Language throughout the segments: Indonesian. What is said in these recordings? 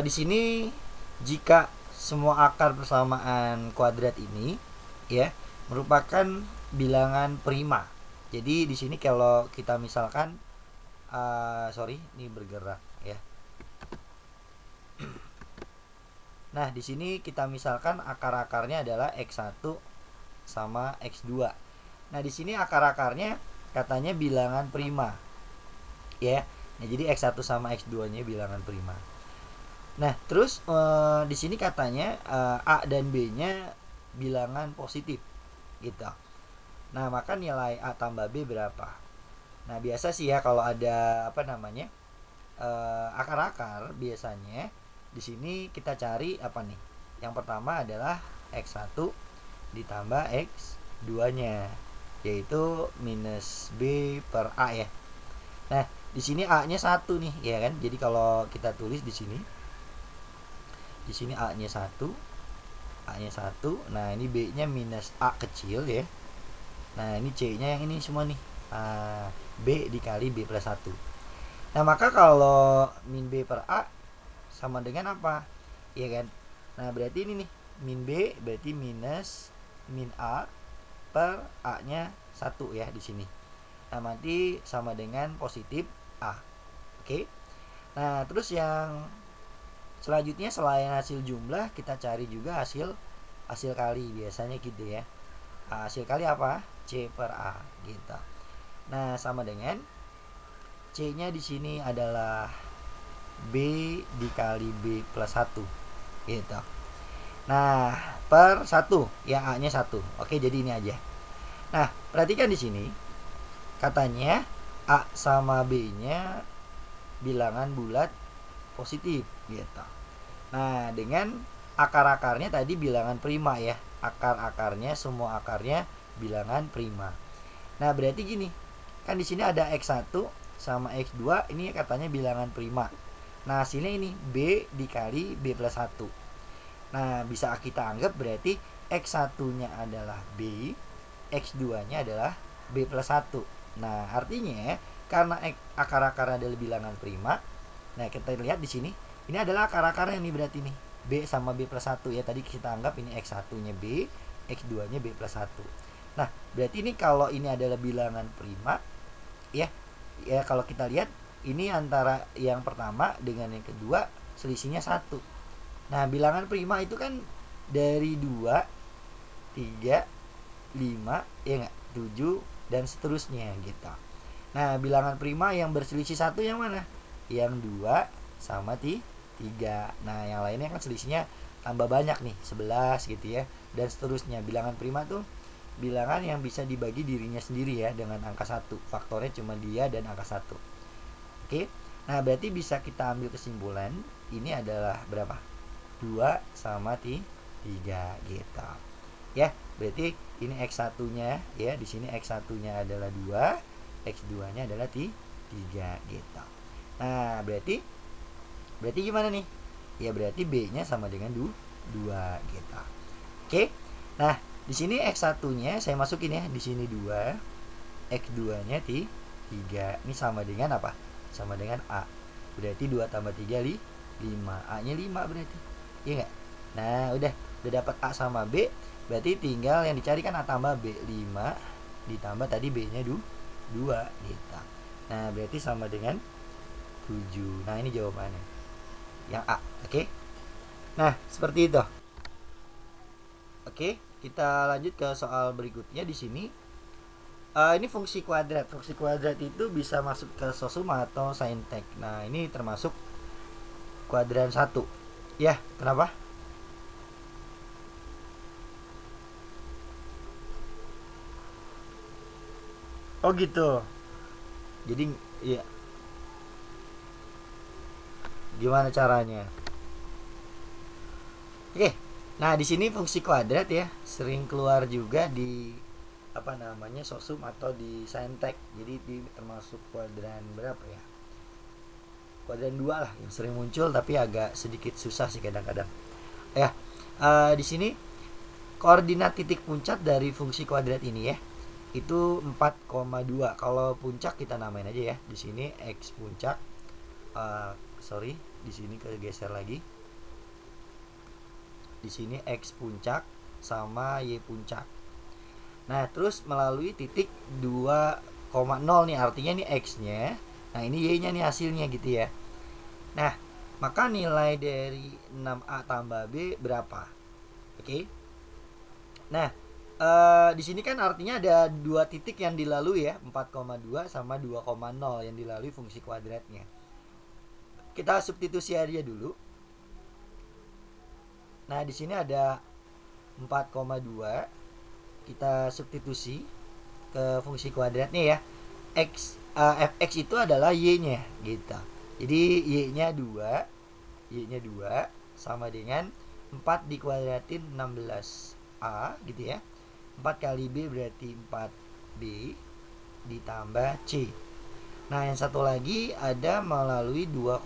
Di sini jika semua akar persamaan kuadrat ini ya merupakan bilangan prima. Jadi di sini kalau kita misalkan sorry ini bergerak ya. Nah, di sini kita misalkan akar-akarnya adalah x1 sama x2. Nah, di sini akar-akarnya katanya bilangan prima. Ya. Nah, jadi x1 sama x2-nya bilangan prima. Nah, terus di sini katanya A dan B-nya bilangan positif gitu. Nah, maka nilai A tambah B berapa? Nah, biasa sih ya kalau ada apa namanya? Akar-akar biasanya di sini kita cari apa nih? Yang pertama adalah x1 ditambah x2-nya yaitu minus B per A ya. Nah, di sini A-nya 1 nih, ya kan? Jadi kalau kita tulis di sini A-nya 1, A-nya 1. Nah, ini B-nya minus A kecil ya. Nah, ini C-nya yang ini semua nih. B dikali B plus 1. Nah, maka kalau min B per A sama dengan apa? Iya kan? Nah, berarti ini nih, min B berarti minus min A per A-nya 1 ya di sini. Nah, nanti sama dengan positif A. Oke. Nah, terus yang selanjutnya selain hasil jumlah, kita cari juga hasil kali biasanya gitu ya. Hasil kali apa? C per A gitu. Nah, sama dengan C-nya di sini adalah B dikali B plus 1 gitu. Nah, per 1 ya A-nya 1. Oke, jadi ini aja. Nah, perhatikan di sini katanya A sama B-nya bilangan bulat positif gitu. Nah, dengan akar-akarnya tadi bilangan prima ya. Akar-akarnya semua akarnya bilangan prima. Nah, berarti gini. Kan di sini ada x1 sama x2 ini katanya bilangan prima. Nah, hasilnya ini B dikali B plus 1. Nah, bisa kita anggap berarti x1-nya adalah B, x2-nya adalah B plus 1. Nah, artinya karena akar-akarnya adalah bilangan prima, nah kita lihat di sini, ini adalah akar-akarnya nih berarti nih. B sama B plus 1 ya, tadi kita anggap ini x1-nya B, x2-nya B plus 1. Nah, berarti ini kalau ini adalah bilangan prima, ya, ya kalau kita lihat ini antara yang pertama dengan yang kedua selisihnya 1. Nah, bilangan prima itu kan dari 2, 3, 5, ya enggak? 7 dan seterusnya gitu. Nah, bilangan prima yang berselisih 1 yang mana? Yang 2 sama 3. Nah, yang lainnya kan selisihnya tambah banyak nih, 11 gitu ya. Dan seterusnya. Bilangan prima tuh bilangan yang bisa dibagi dirinya sendiri ya dengan angka 1. Faktornya cuma dia dan angka 1. Oke. Nah, berarti bisa kita ambil kesimpulan ini adalah berapa? 2 sama 3 gitu. Ya, berarti ini x1-nya ya, di sini x1-nya adalah 2, x2-nya adalah 3 gitu. Nah, berarti gimana nih? Ya berarti B-nya sama dengan 2 gitu. Oke. Nah, di sini x1-nya saya masukin ya, di sini 2, x2-nya 3. Ini sama dengan apa? Sama dengan A. Berarti 2 tambah 3 5. A-nya 5 berarti. Iya enggak? Nah, udah dapat A sama B, berarti tinggal yang dicari kan A tambah B 5 ditambah tadi B-nya 2 gitu. Nah, berarti sama dengan 7. Nah, ini jawabannya. Yang A, oke? Nah, seperti itu. Oke, kita lanjut ke soal berikutnya di sini. Ini fungsi kuadrat. Fungsi kuadrat itu bisa masuk ke sosum atau saintek. Nah, ini termasuk kuadran 1. Ya, kenapa? Oh gitu. Jadi ya gimana caranya? Oke. Nah, di sini fungsi kuadrat ya sering keluar juga di apa namanya sosum atau di saintek. Jadi di termasuk kuadran berapa ya? Kuadran 2 lah yang sering muncul tapi agak sedikit susah sih kadang-kadang. Ya. Di sini koordinat titik puncak dari fungsi kuadrat ini ya itu 4,2. Kalau puncak kita namain aja ya. Di sini x puncak sorry Di sini kegeser lagi. Di sini X puncak sama Y puncak. Nah, terus melalui titik 2,0 nih, artinya nih X-nya. Nah, ini Y-nya nih hasilnya gitu ya. Nah, maka nilai dari 6A tambah B berapa? Oke. Nah, di sini kan artinya ada dua titik yang dilalui ya, 4,2 sama 2,0 yang dilalui fungsi kuadratnya. Kita substitusi aja dulu. Nah, di sini ada 4,2, kita substitusi ke fungsi kuadratnya ya. Fx itu adalah y-nya gitu. Jadi y-nya 2, y-nya 2 sama dengan 4 dikuadratin 16a gitu ya. 4 kali b berarti 4b ditambah c. Nah, yang satu lagi ada melalui 2,0.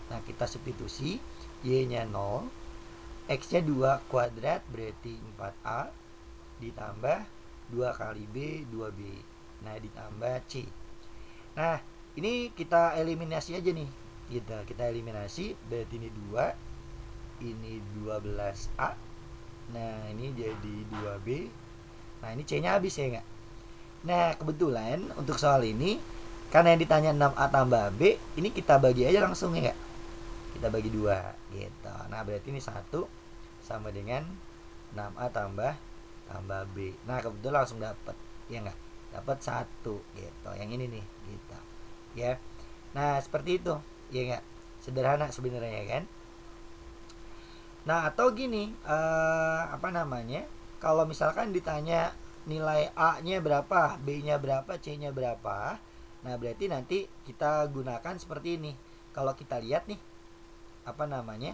Nah, kita substitusi y-nya 0, x-nya 2 kuadrat berarti 4a ditambah 2 kali b 2b. Nah, ditambah c. Nah, ini kita eliminasi aja nih. Kita eliminasi, berarti ini 2, ini 12a. Nah, ini jadi 2b. Nah, ini c-nya habis ya enggak? Nah, kebetulan untuk soal ini karena yang ditanya 6a tambah b, ini kita bagi aja langsung ya enggak? Kita bagi 2 gitu. Nah, berarti ini 1 sama dengan 6a tambah b. Nah, kebetulan langsung dapat ya enggak? Dapat 1 gitu. Yang ini nih gitu. Ya. Nah, seperti itu. Ya enggak? Sederhana sebenarnya kan? Nah, atau gini, apa namanya? Kalau misalkan ditanya nilai A-nya berapa, B-nya berapa, C-nya berapa. Nah, berarti nanti kita gunakan seperti ini. Kalau kita lihat nih, apa namanya?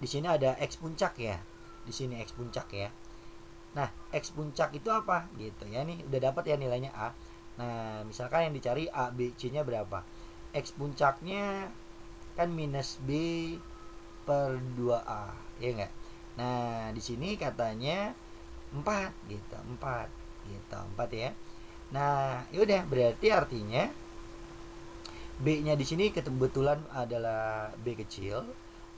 Di sini ada X puncak ya. Di sini X puncak ya. Nah, X puncak itu apa? Gitu ya, nih udah dapat ya nilainya A. Nah, misalkan yang dicari A, B, C-nya berapa? X puncaknya kan minus B per 2A, ya enggak? Nah, di sini katanya 4 gitu, 4 gitu, 4 ya. Nah, yaudah berarti artinya B-nya di sini kebetulan adalah B kecil,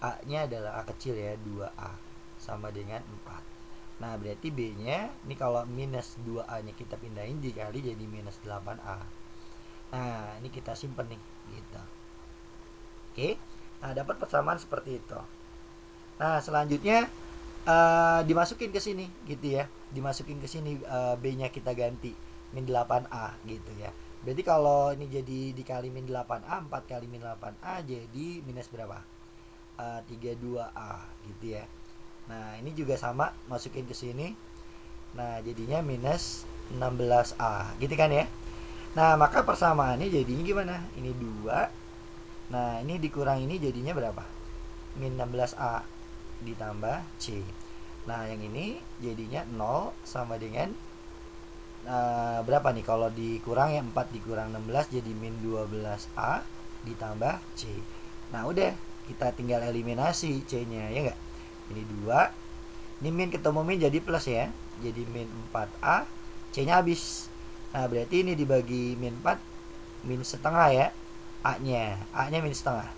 A-nya adalah A kecil ya, 2A sama dengan 4. Nah, berarti B-nya ini kalau minus 2A-nya kita pindahin dikali jadi minus 8A. Nah, ini kita simpen nih gitu. Oke. Nah, dapat persamaan seperti itu. Nah, selanjutnya dimasukin ke sini gitu ya. Dimasukin ke sini, B-nya kita ganti min 8A gitu ya. Berarti kalau ini jadi dikali min 8A, 4 kali min 8A jadi minus berapa? 32A gitu ya. Nah, ini juga sama, masukin ke sini. Nah, jadinya minus 16A gitu kan ya. Nah, maka persamaannya jadinya gimana? Ini 2. Nah, ini dikurang ini jadinya berapa? Min 16A ditambah C. Nah, yang ini jadinya 0 sama dengan berapa nih? Kalau dikurang ya 4 dikurang 16 jadi min 12A ditambah C. Nah, udah kita tinggal eliminasi C-nya ya enggak? Ini 2. Ini min ketemu min jadi plus ya. Jadi min 4A, C-nya habis. Nah, berarti ini dibagi min 4, min setengah ya. A-nya min setengah.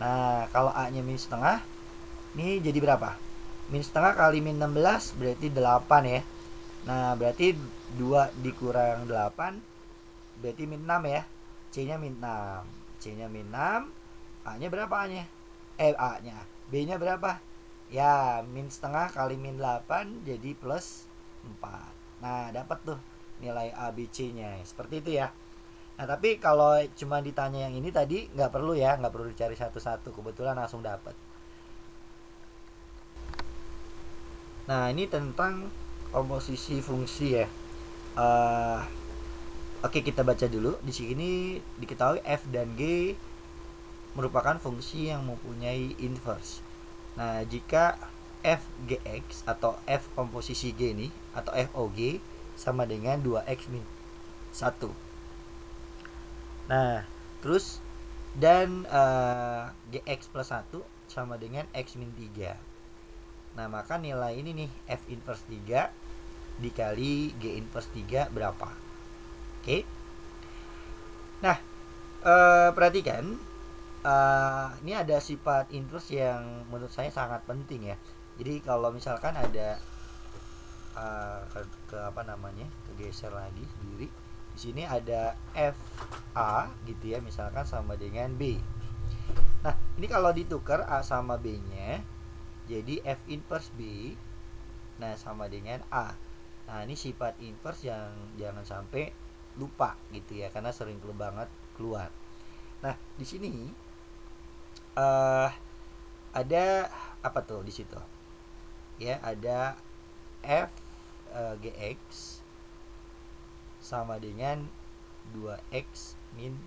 Nah, kalau A-nya min setengah, ini jadi berapa? Min setengah kali min 16 berarti 8 ya. Nah, berarti 2 dikurang 8 berarti min 6 ya. C-nya min 6. C-nya min 6. A-nya berapa A-nya? A-nya. B-nya berapa? Ya, min setengah kali min 8 jadi plus 4. Nah, dapat tuh nilai A, B, C-nya. Seperti itu ya. Nah, tapi kalau cuma ditanya yang ini tadi nggak perlu ya, nggak perlu dicari satu-satu, kebetulan langsung dapat. Nah, ini tentang komposisi fungsi ya. Oke, kita baca dulu. Di sini diketahui f dan g merupakan fungsi yang mempunyai inverse. Nah, jika f gx atau f komposisi g nih atau fog sama dengan 2x min 1. Nah, terus dan gx plus 1 sama dengan x min 3. Nah, maka nilai ini nih f inverse 3 dikali g inverse 3 berapa? Oke. Nah, Perhatikan, ini ada sifat inverse yang menurut saya sangat penting ya. Jadi kalau misalkan ada ke apa namanya, kegeser lagi sendiri. Di sini ada f a gitu ya, misalkan sama dengan b. Nah, ini kalau ditukar a sama b-nya jadi f inverse b, nah sama dengan a. Nah, ini sifat inverse yang jangan sampai lupa gitu ya, karena sering banget keluar. Nah, di sini ada apa tuh di situ? Ya, ada f gx sama dengan 2x min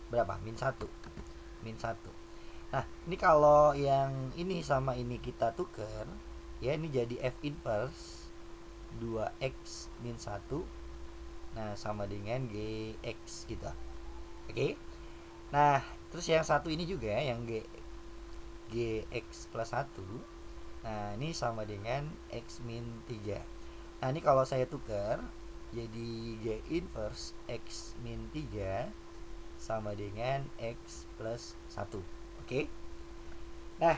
berapa? Min 1. Min 1. Nah, ini kalau yang ini sama ini kita tuker, ya ini jadi f inverse 2x min 1. Nah, sama dengan gx gitu. Oke. Nah, terus yang satu ini juga yang gx plus 1. Nah, ini sama dengan x min 3. Nah, ini kalau saya tukar jadi g inverse x min 3 sama dengan x plus 1. Oke. Nah,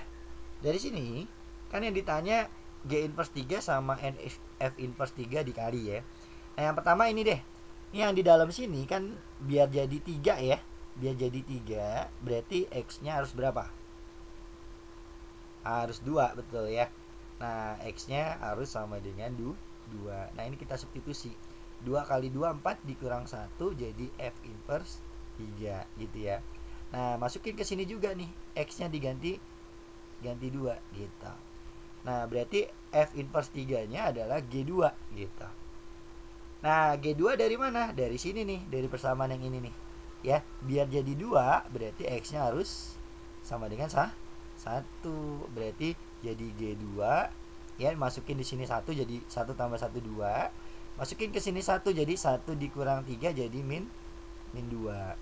dari sini kan yang ditanya g inverse 3 sama f inverse 3 dikali ya. Nah, yang pertama ini deh. Ini yang di dalam sini kan biar jadi 3 ya. Biar jadi 3 berarti x-nya harus berapa? Harus 2, betul ya. Nah, x-nya harus sama dengan 2. Nah, ini kita substitusi. 2 kali 2 4 dikurang 1 jadi f inverse 3 gitu ya. Nah, masukin ke sini juga nih, x-nya ganti 2 gitu. Nah, berarti f inverse 3-nya adalah G2 gitu. Nah, G2 dari mana? Dari sini nih, dari persamaan yang ini nih. Ya, biar jadi 2 berarti x-nya harus sama dengan 1. Berarti jadi G2. Ya, masukin di sini 1 jadi 1 tambah 1 2. Masukin ke sini 1 jadi 1 dikurang 3 jadi min 2.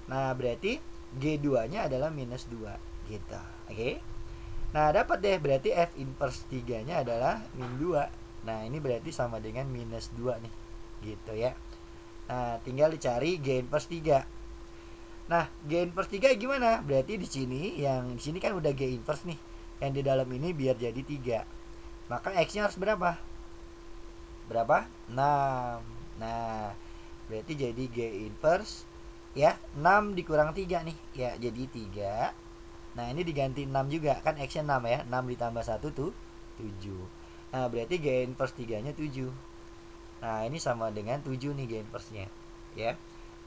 Nah, berarti G2-nya adalah minus 2 gitu. Oke. Nah, dapat deh berarti f inverse 3-nya adalah min 2. Nah, ini berarti sama dengan minus 2 nih. Gitu ya. Nah, tinggal dicari G inverse 3. Nah, G inverse 3 gimana? Berarti di sini kan udah G inverse nih. Yang di dalam ini biar jadi 3. Maka X-nya harus berapa? Berapa? 6. Nah, berarti jadi G inverse ya 6 dikurang 3 nih. Ya, jadi 3. Nah, ini diganti 6 juga. Kan X-nya 6 ya. 6 ditambah 1 tuh 7. Nah, berarti G inverse 3-nya 7. Nah, ini sama dengan 7 nih G inverse-nya. Ya.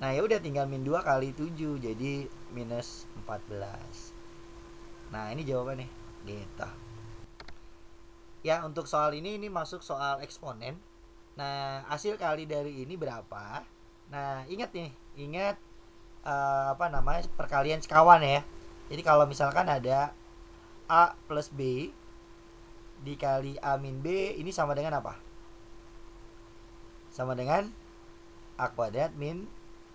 Nah, ya udah tinggal min 2 kali 7 jadi minus 14. Nah, ini jawabannya. Gitu. Ya, untuk soal ini masuk soal eksponen. Nah, hasil kali dari ini berapa? Nah, ingat nih, apa namanya, perkalian sekawan ya. Jadi kalau misalkan ada A plus B dikali A min B, ini sama dengan apa? Sama dengan A kuadrat min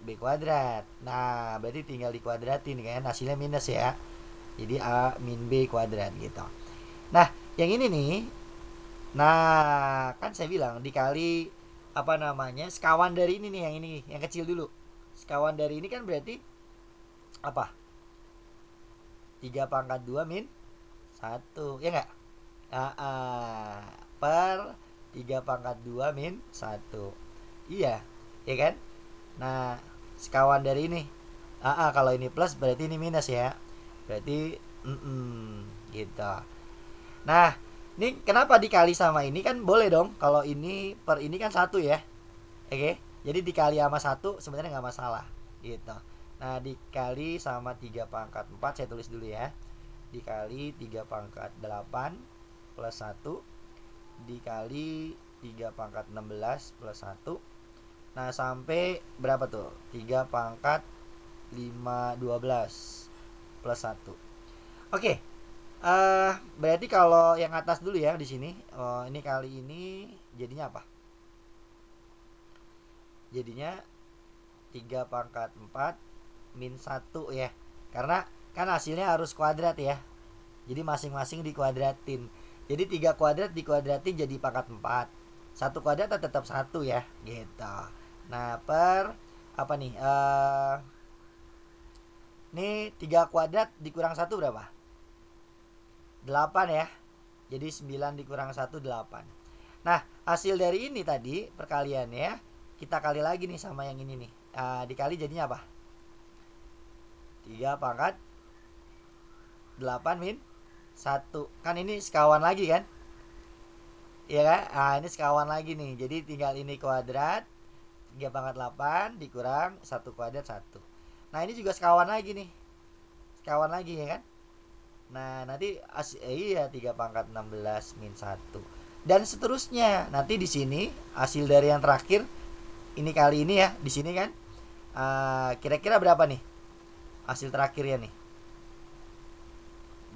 B kuadrat. Nah, berarti tinggal dikuadratin kan, hasilnya minus ya. Jadi A min B kuadrat gitu. Nah, yang ini nih, nah kan saya bilang dikali apa namanya, sekawan dari ini nih, yang ini, yang kecil dulu. Sekawan dari ini kan berarti apa? 3 pangkat 2 min 1, ya enggak? Per 3 pangkat 2 min 1. Iya, ya kan? Nah, sekawan dari ini. Kalau ini plus berarti ini minus ya. Berarti gitu. Nah, ini kenapa dikali sama ini? Kan boleh dong. Kalau ini per ini kan 1 ya. Oke. Jadi dikali sama 1 sebenarnya nggak masalah. Gitu. Nah, dikali sama 3 pangkat 4, saya tulis dulu ya. Dikali 3 pangkat 8 plus 1 dikali 3 pangkat 16 plus 1. Nah, sampai berapa tuh? 3 pangkat 12 plus 1. Oke. Berarti kalau yang atas dulu ya di sini. Ini kali ini jadinya apa? Jadinya 3 pangkat 4 min 1 ya. Karena kan hasilnya harus kuadrat ya. Jadi masing-masing dikuadratin. Jadi 3 kuadrat dikuadratin jadi pangkat 4. 1 kuadrat tetap 1 ya, gitu. Nah, per apa nih? Ini 3 kuadrat dikurang 1 berapa? 8 ya. Jadi 9 dikurang 1 8. Nah, hasil dari ini tadi perkaliannya kita kali lagi nih sama yang ini nih. Dikali jadinya apa? 3 pangkat 8 min 1. Kan ini sekawan lagi kan? Iya kan? Ini sekawan lagi nih. Jadi tinggal ini kuadrat 3 pangkat 8 dikurang 1 kuadrat 1. Nah, ini juga sekawan lagi nih. Sekawan lagi ya kan? Nah, nanti iya 3 pangkat 16 min 1. Dan seterusnya. Nanti di sini hasil dari yang terakhir ini kali ini ya, di sini kan. Kira-kira berapa nih? Hasil terakhirnya nih.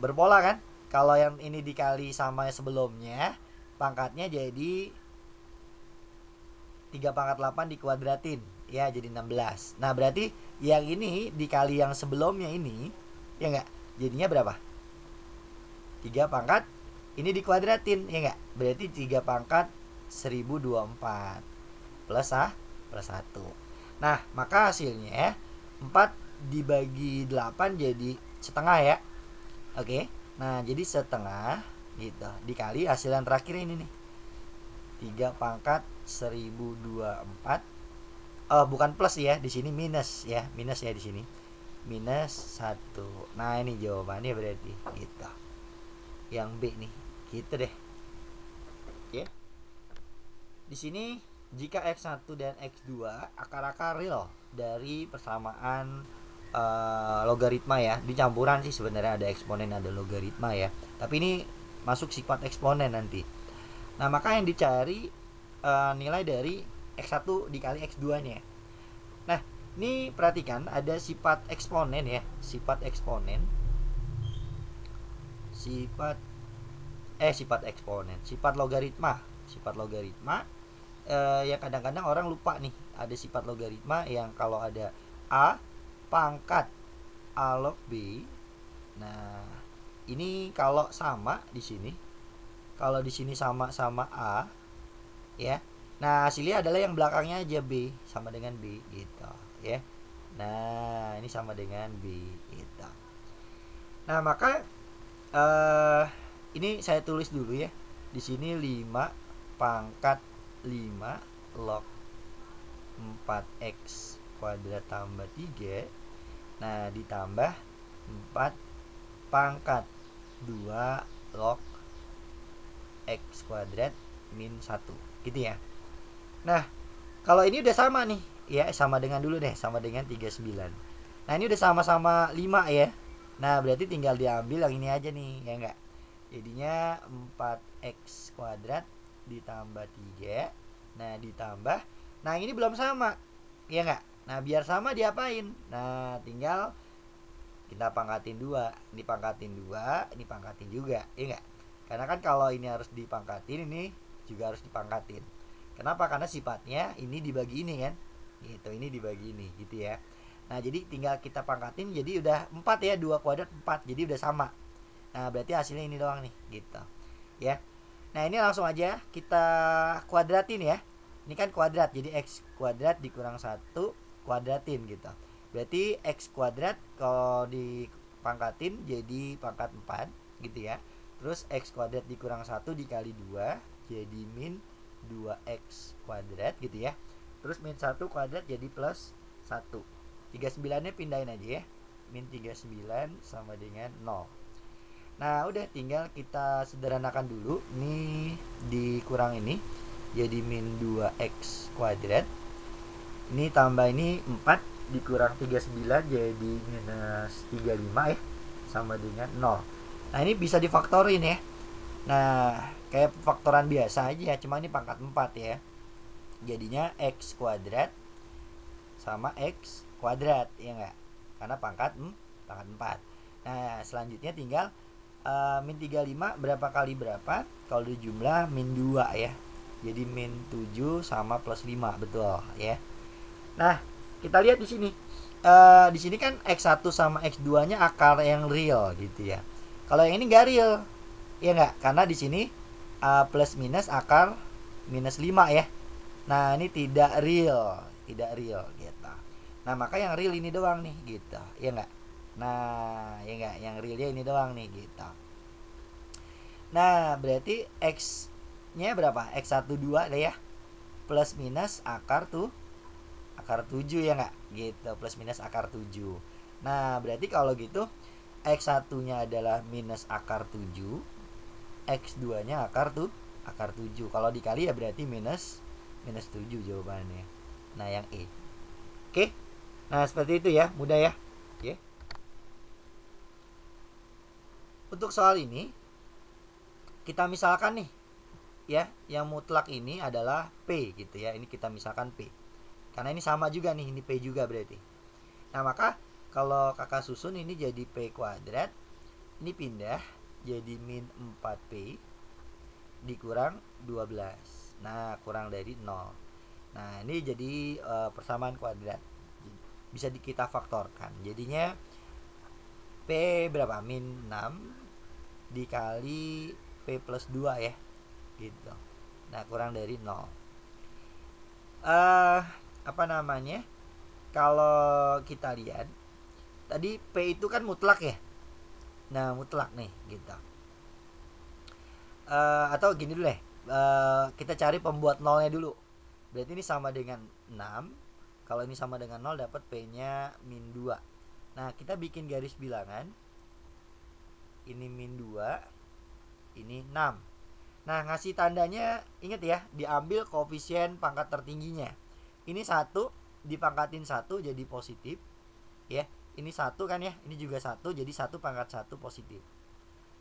Berpola kan? Kalau yang ini dikali sama sebelumnya, pangkatnya jadi 3 pangkat 8 dikuadratin. Ya, jadi 16. Nah, berarti yang ini dikali yang sebelumnya ini, ya enggak? Jadinya berapa? 3 pangkat ini dikuadratin, ya enggak? Berarti 3 pangkat 1024 plus plus 1. Nah, maka hasilnya 4 dibagi 8 jadi setengah ya. Oke. Nah, jadi setengah gitu. Dikali hasil yang terakhir ini nih. 3 pangkat 1024. Oh, bukan plus ya, di sini minus ya. Minus ya di sini. Minus 1. Nah, ini jawabannya berarti gitu. Yang B nih. Gitu deh. Oke. Di sini jika X1 dan X2 akar-akar real dari persamaan logaritma ya, di campuran sih sebenarnya ada eksponen ada logaritma ya, tapi ini masuk sifat eksponen nanti. Nah, maka yang dicari nilai dari X1 dikali X2 nya. Nah, ini perhatikan ada sifat eksponen ya, sifat eksponen, sifat eksponen, sifat logaritma yang kadang-kadang orang lupa nih, ada sifat logaritma yang kalau ada A pangkat A log B. Nah, ini kalau sama di sini, kalau di sini sama A ya. Nah, hasilnya adalah yang belakangnya aja B, sama dengan B gitu ya. Nah, ini sama dengan B gitu. Nah, maka ini saya tulis dulu ya. Di sini 5 pangkat 5 log 4x kuadrat tambah 3. Nah, ditambah 4 pangkat 2 log x kuadrat min 1 gitu ya. Nah, kalau ini udah sama nih ya, sama dengan dulu deh, sama dengan 39. Nah, ini udah sama-sama 5 ya. Nah, berarti tinggal diambil yang ini aja nih, ya enggak? Jadinya 4x kuadrat ditambah 3. Nah, ditambah. Nah, ini belum sama. Ya enggak? Nah, biar sama diapain? Nah, tinggal kita pangkatin 2. Ini pangkatin 2, ini pangkatin juga. Ya enggak? Karena kan kalau ini harus dipangkatin, ini juga harus dipangkatin. Kenapa? Karena sifatnya ini dibagi ini kan. Gitu, ini dibagi ini gitu ya. Nah, jadi tinggal kita pangkatin jadi udah 4 ya, 2 kuadrat 4. Jadi udah sama. Nah, berarti hasilnya ini doang nih, gitu. Ya. Nah, ini langsung aja kita kuadratin ya. Ini kan kuadrat, jadi x kuadrat dikurang 1 kuadratin gitu. Berarti x kuadrat kalau dipangkatin jadi pangkat 4 gitu ya. Terus x kuadrat dikurang 1 dikali 2 jadi min 2x kuadrat gitu ya. Terus min 1 kuadrat jadi plus 1. 39 nya pindahin aja ya. Min 39 sama dengan 0. Nah, udah tinggal kita sederhanakan dulu. Ini dikurang ini jadi min 2x kuadrat. Ini tambah ini 4 dikurang 39 jadi minus 35 ya, sama dengan 0. Nah, ini bisa difaktorin ya. Nah, kayak faktoran biasa aja, cuma ini pangkat 4 ya. Jadinya x kuadrat sama x kuadrat, ya enggak? Karena pangkat 4. Nah, selanjutnya tinggal min 35 berapa kali berapa? Kalau dijumlah min 2 ya. Jadi min 7 sama plus 5, betul ya. Nah, kita lihat di sini. Di sini kan x1 sama x2-nya akar yang real gitu ya. Kalau yang ini enggak real. Ya enggak? Karena di sini plus minus akar minus 5 ya. Nah, ini tidak real gitu. Nah, maka yang real ini doang nih gitu. Ya enggak? Nah, ya enggak, yang realnya ini doang nih gitu. Nah, berarti X-nya berapa? X12 deh ya. Plus minus akar 7 ya enggak? Gitu, plus minus akar 7. Nah, berarti kalau gitu X1-nya adalah minus akar 7, X2-nya akar 7. Kalau dikali ya berarti minus 7 jawabannya. Nah, yang E. Oke. Nah, seperti itu ya, mudah ya. Oke. Untuk soal ini kita misalkan nih ya, yang mutlak ini adalah P gitu ya. Ini kita misalkan P. Karena ini sama juga nih, ini P juga berarti. Nah, maka kalau kakak susun ini jadi P kuadrat, ini pindah jadi min 4P dikurang 12. Nah, kurang dari 0. Nah, ini jadi persamaan kuadrat. Bisa kita faktorkan. Jadinya P berapa? Min 6 dikali P plus 2 ya. Gitu. Nah, kurang dari 0. Apa namanya? Kalau kita lihat tadi P itu kan mutlak ya. Nah, mutlak nih gitu. Atau gini dulu deh. Kita cari pembuat nolnya dulu. Berarti ini sama dengan 6. Kalau ini sama dengan 0 dapat P-nya min 2. Nah, kita bikin garis bilangan. Ini min 2, ini 6. Nah, ngasih tandanya ingat ya, diambil koefisien pangkat tertingginya. Ini 1 dipangkatin 1 jadi positif ya. Ini 1 kan ya, ini juga 1 jadi 1 pangkat 1 positif.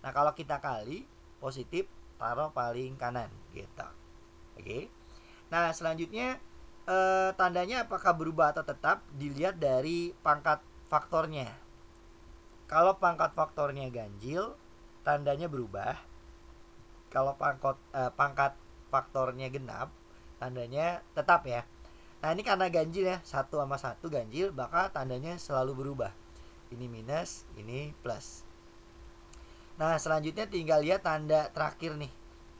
Nah, kalau kita kali positif taruh paling kanan gitu. Oke. Nah, selanjutnya tandanya apakah berubah atau tetap dilihat dari pangkat faktornya. Kalau pangkat faktornya ganjil, tandanya berubah. Kalau pangkat faktornya genap, tandanya tetap ya. Nah, ini karena ganjil ya, 1 sama 1 ganjil, maka tandanya selalu berubah. Ini minus, ini plus. Nah, selanjutnya tinggal lihat tanda terakhir nih,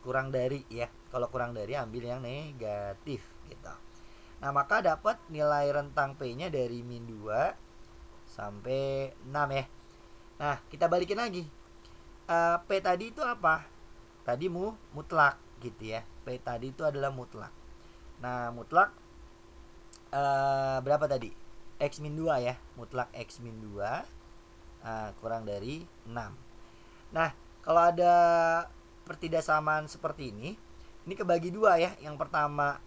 kurang dari ya. Kalau kurang dari ambil yang negatif gitu. Nah, maka dapat nilai rentang P-nya dari min 2 sampai 6 ya. Nah, kita balikin lagi. P tadi itu apa? Tadi mutlak gitu ya. P tadi itu adalah mutlak. Nah, mutlak berapa tadi? X min 2 ya. Mutlak X min 2 kurang dari 6. Nah, kalau ada pertidaksamaan seperti ini kebagi dua ya. Yang pertama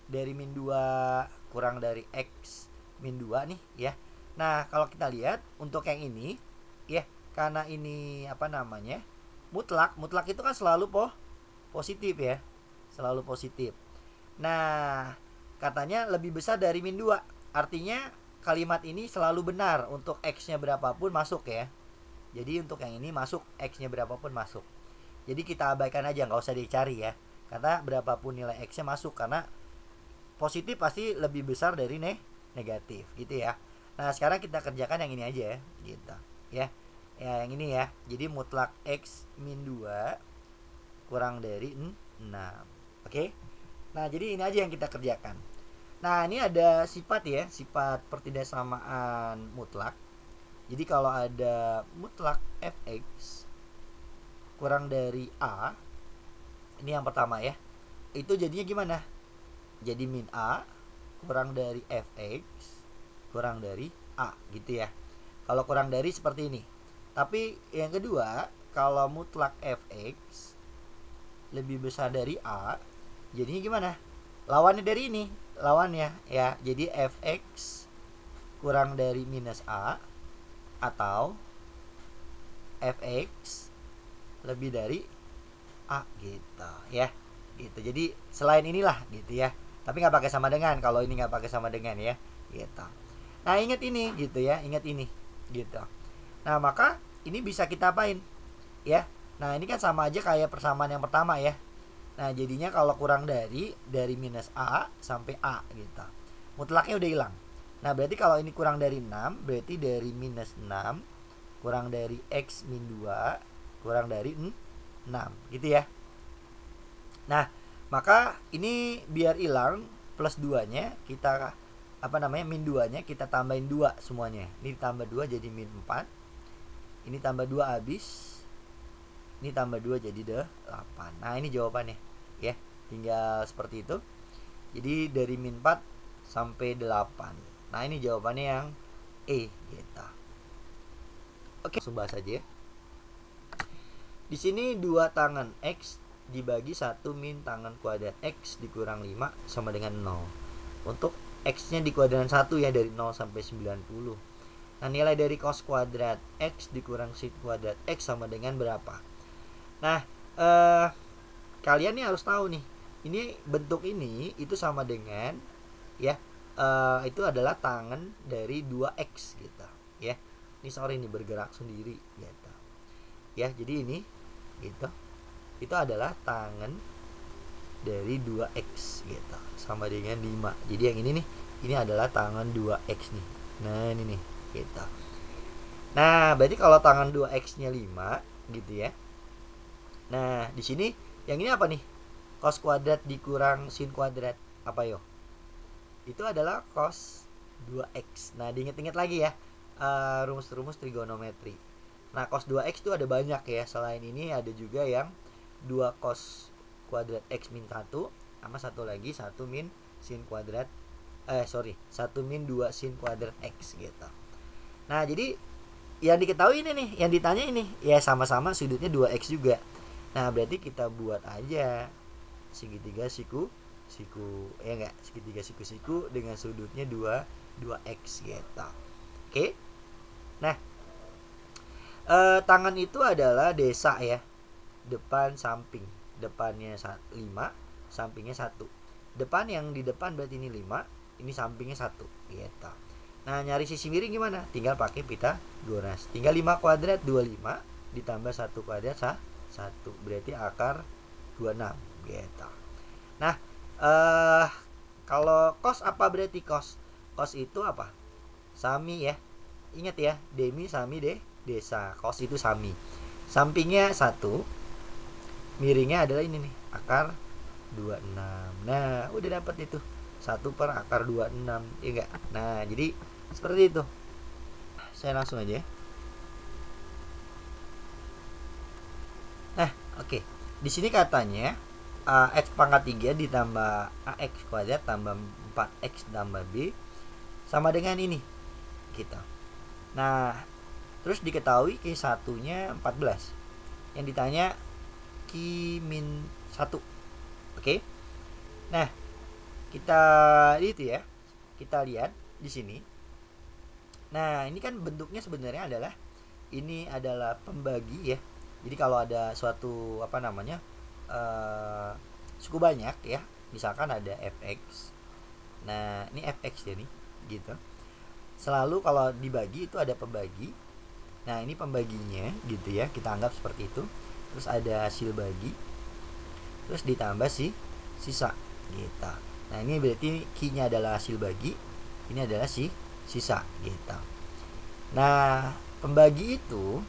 dari min 2 kurang dari X min 2 nih ya. Nah, kalau kita lihat untuk yang ini ya, karena ini apa namanya? Mutlak itu kan selalu positif ya. Selalu positif. Nah, katanya lebih besar dari min 2. Artinya kalimat ini selalu benar untuk X-nya berapapun masuk ya. Jadi untuk yang ini masuk, X-nya berapapun masuk. Jadi kita abaikan aja, nggak usah dicari ya. Karena berapapun nilai X-nya masuk, karena positif pasti lebih besar dari negatif gitu ya. Nah, sekarang kita kerjakan yang ini aja ya, gitu. Ya. Ya, yang ini ya. Jadi mutlak X min 2 kurang dari 6. Oke? Nah, jadi ini aja yang kita kerjakan. Nah, ini ada sifat ya, sifat pertidaksamaan mutlak. Jadi kalau ada mutlak fx kurang dari a, ini yang pertama ya, itu jadinya gimana? Jadi min a kurang dari fx kurang dari a gitu ya. Kalau kurang dari seperti ini. Tapi yang kedua, kalau mutlak fx lebih besar dari a, jadinya gimana? Lawannya dari ini, lawannya ya. Jadi fx kurang dari minus a atau fx lebih dari a gitu ya. Gitu. Jadi selain inilah gitu ya. Tapi nggak pakai sama dengan, kalau ini nggak pakai sama dengan ya. Gitu. Nah, ingat ini gitu ya, ingat ini gitu. Nah, maka ini bisa kita apain? Ya. Nah, ini kan sama aja kayak persamaan yang pertama ya. Nah, jadinya kalau kurang dari minus a sampai a gitu. Mutlaknya udah hilang. Nah, berarti kalau ini kurang dari 6, berarti dari minus 6 kurang dari X min 2 kurang dari 6 gitu ya. Nah, maka ini biar hilang plus 2 nya kita apa namanya, min 2-nya kita tambahin 2 semuanya. Ini tambah 2 jadi min 4. Ini tambah 2 habis. Ini tambah 2 jadi 8. Nah, ini jawabannya ya. Tinggal seperti itu. Jadi dari min 4 sampai 8. Nah, ini jawabannya yang E gitu. Oke, langsung bahas aja ya. Di sini 2 tangan X dibagi 1 min tangan kuadrat X dikurang 5 sama dengan 0. Untuk X-nya di kuadran 1 ya, dari 0 sampai 90. Nah, nilai dari cos kuadrat X dikurang sin kuadrat X sama dengan berapa? Nah, kalian nih harus tahu nih, ini bentuk ini itu sama dengan ya, itu adalah tangan dari 2X gitu ya. Ini sorry, ini bergerak sendiri gitu ya. Jadi ini gitu, itu adalah tangan dari 2X gitu, sama dengan 5. Jadi yang ini nih, ini adalah tangan 2X nih. Nah, ini nih gitu. Nah, berarti kalau tangan 2X-nya 5 gitu ya. Nah, di sini yang ini apa nih? Cos kuadrat dikurang sin kuadrat apa yo? Itu adalah cos 2X. Nah, diinget-inget lagi ya, rumus-rumus trigonometri. Nah, cos 2X itu ada banyak ya. Selain ini ada juga yang 2 cos kuadrat X min 1 sama satu lagi 1 min sin kuadrat 1 min 2 sin kuadrat X gitu. Nah, jadi yang diketahui ini nih, yang ditanya ini ya sama-sama sudutnya 2X juga. Nah, berarti kita buat aja segitiga siku ya enggak, segitiga siku dengan sudutnya 2X gitu. Oke. Nah, tangan itu adalah desa ya. Depan samping. Depannya 5, sampingnya 1. Depan yang di depan berarti ini 5, ini sampingnya 1 gitu. Nah, nyari sisi miring gimana? Tinggal pakai Pythagoras. Tinggal 5 kuadrat 25 ditambah 1 kuadrat 1, berarti akar 26 gitu. Nah, kalau cos apa berarti cos? Cos itu apa? Sami ya. Ingat ya, demi sami desa. Cos itu sami. Sampingnya 1, miringnya adalah ini nih, akar 26. Nah, udah dapat itu. 1 per akar 26, ya enggak? Nah, jadi seperti itu. Saya langsung aja. Nah, oke. Di sini katanya X pangkat 3 ditambah AX kuadrat tambah 4X tambah B sama dengan ini gitu. Nah, terus diketahui Q1 nya 14. Yang ditanya Q min 1. Oke. Nah, kita itu ya. Kita lihat di sini. Nah, ini kan bentuknya sebenarnya adalah ini adalah pembagi ya. Jadi kalau ada suatu apa namanya, suku banyak ya, misalkan ada fx. Nah, ini fx ya nih gitu. Selalu kalau dibagi itu ada pembagi. Nah, ini pembaginya gitu ya, kita anggap seperti itu. Terus ada hasil bagi, terus ditambah sisa gitu. Nah, ini berarti Q-nya adalah hasil bagi, ini adalah sisa gitu. Nah, pembagi itu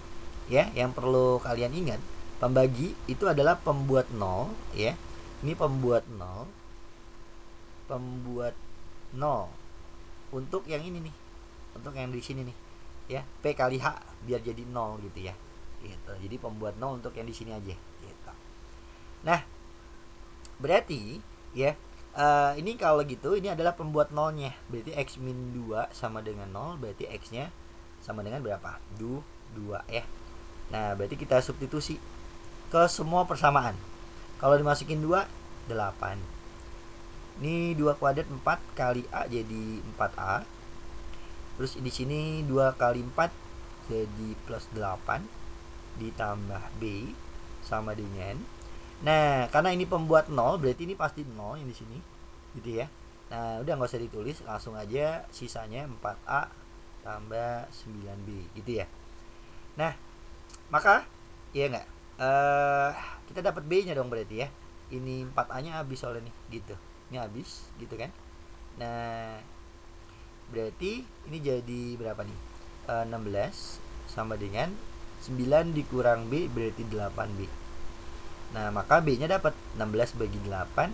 ya, yang perlu kalian ingat, pembagi itu adalah pembuat 0 ya. Ini pembuat 0 untuk yang ini nih, untuk yang di sini nih ya, P kali H biar jadi 0 gitu ya gitu. Jadi pembuat 0 untuk yang di sini aja gitu. Nah, berarti ya, ini kalau gitu ini adalah pembuat 0-nya. Berarti X min 2 sama dengan 0, berarti X-nya sama dengan berapa? 2 ya. Nah, berarti kita substitusi ke semua persamaan. Kalau dimasukin 2, 8. Ini 2 kuadrat 4 kali A jadi 4A. Terus di sini 2 kali 4 jadi plus 8 ditambah B sama dengan, nah, karena ini pembuat 0 berarti ini pasti 0 yang di sini gitu ya. Nah, udah nggak usah ditulis, langsung aja sisanya 4A tambah 9B gitu ya. Nah, maka ya enggak, kita dapat B-nya dong berarti ya. Ini 4A-nya habis soalnya nih gitu. Ini habis gitu kan. Nah, berarti ini jadi berapa nih? 16 sama dengan 9 dikurang B berarti 8B. Nah, maka B-nya dapat 16 bagi 8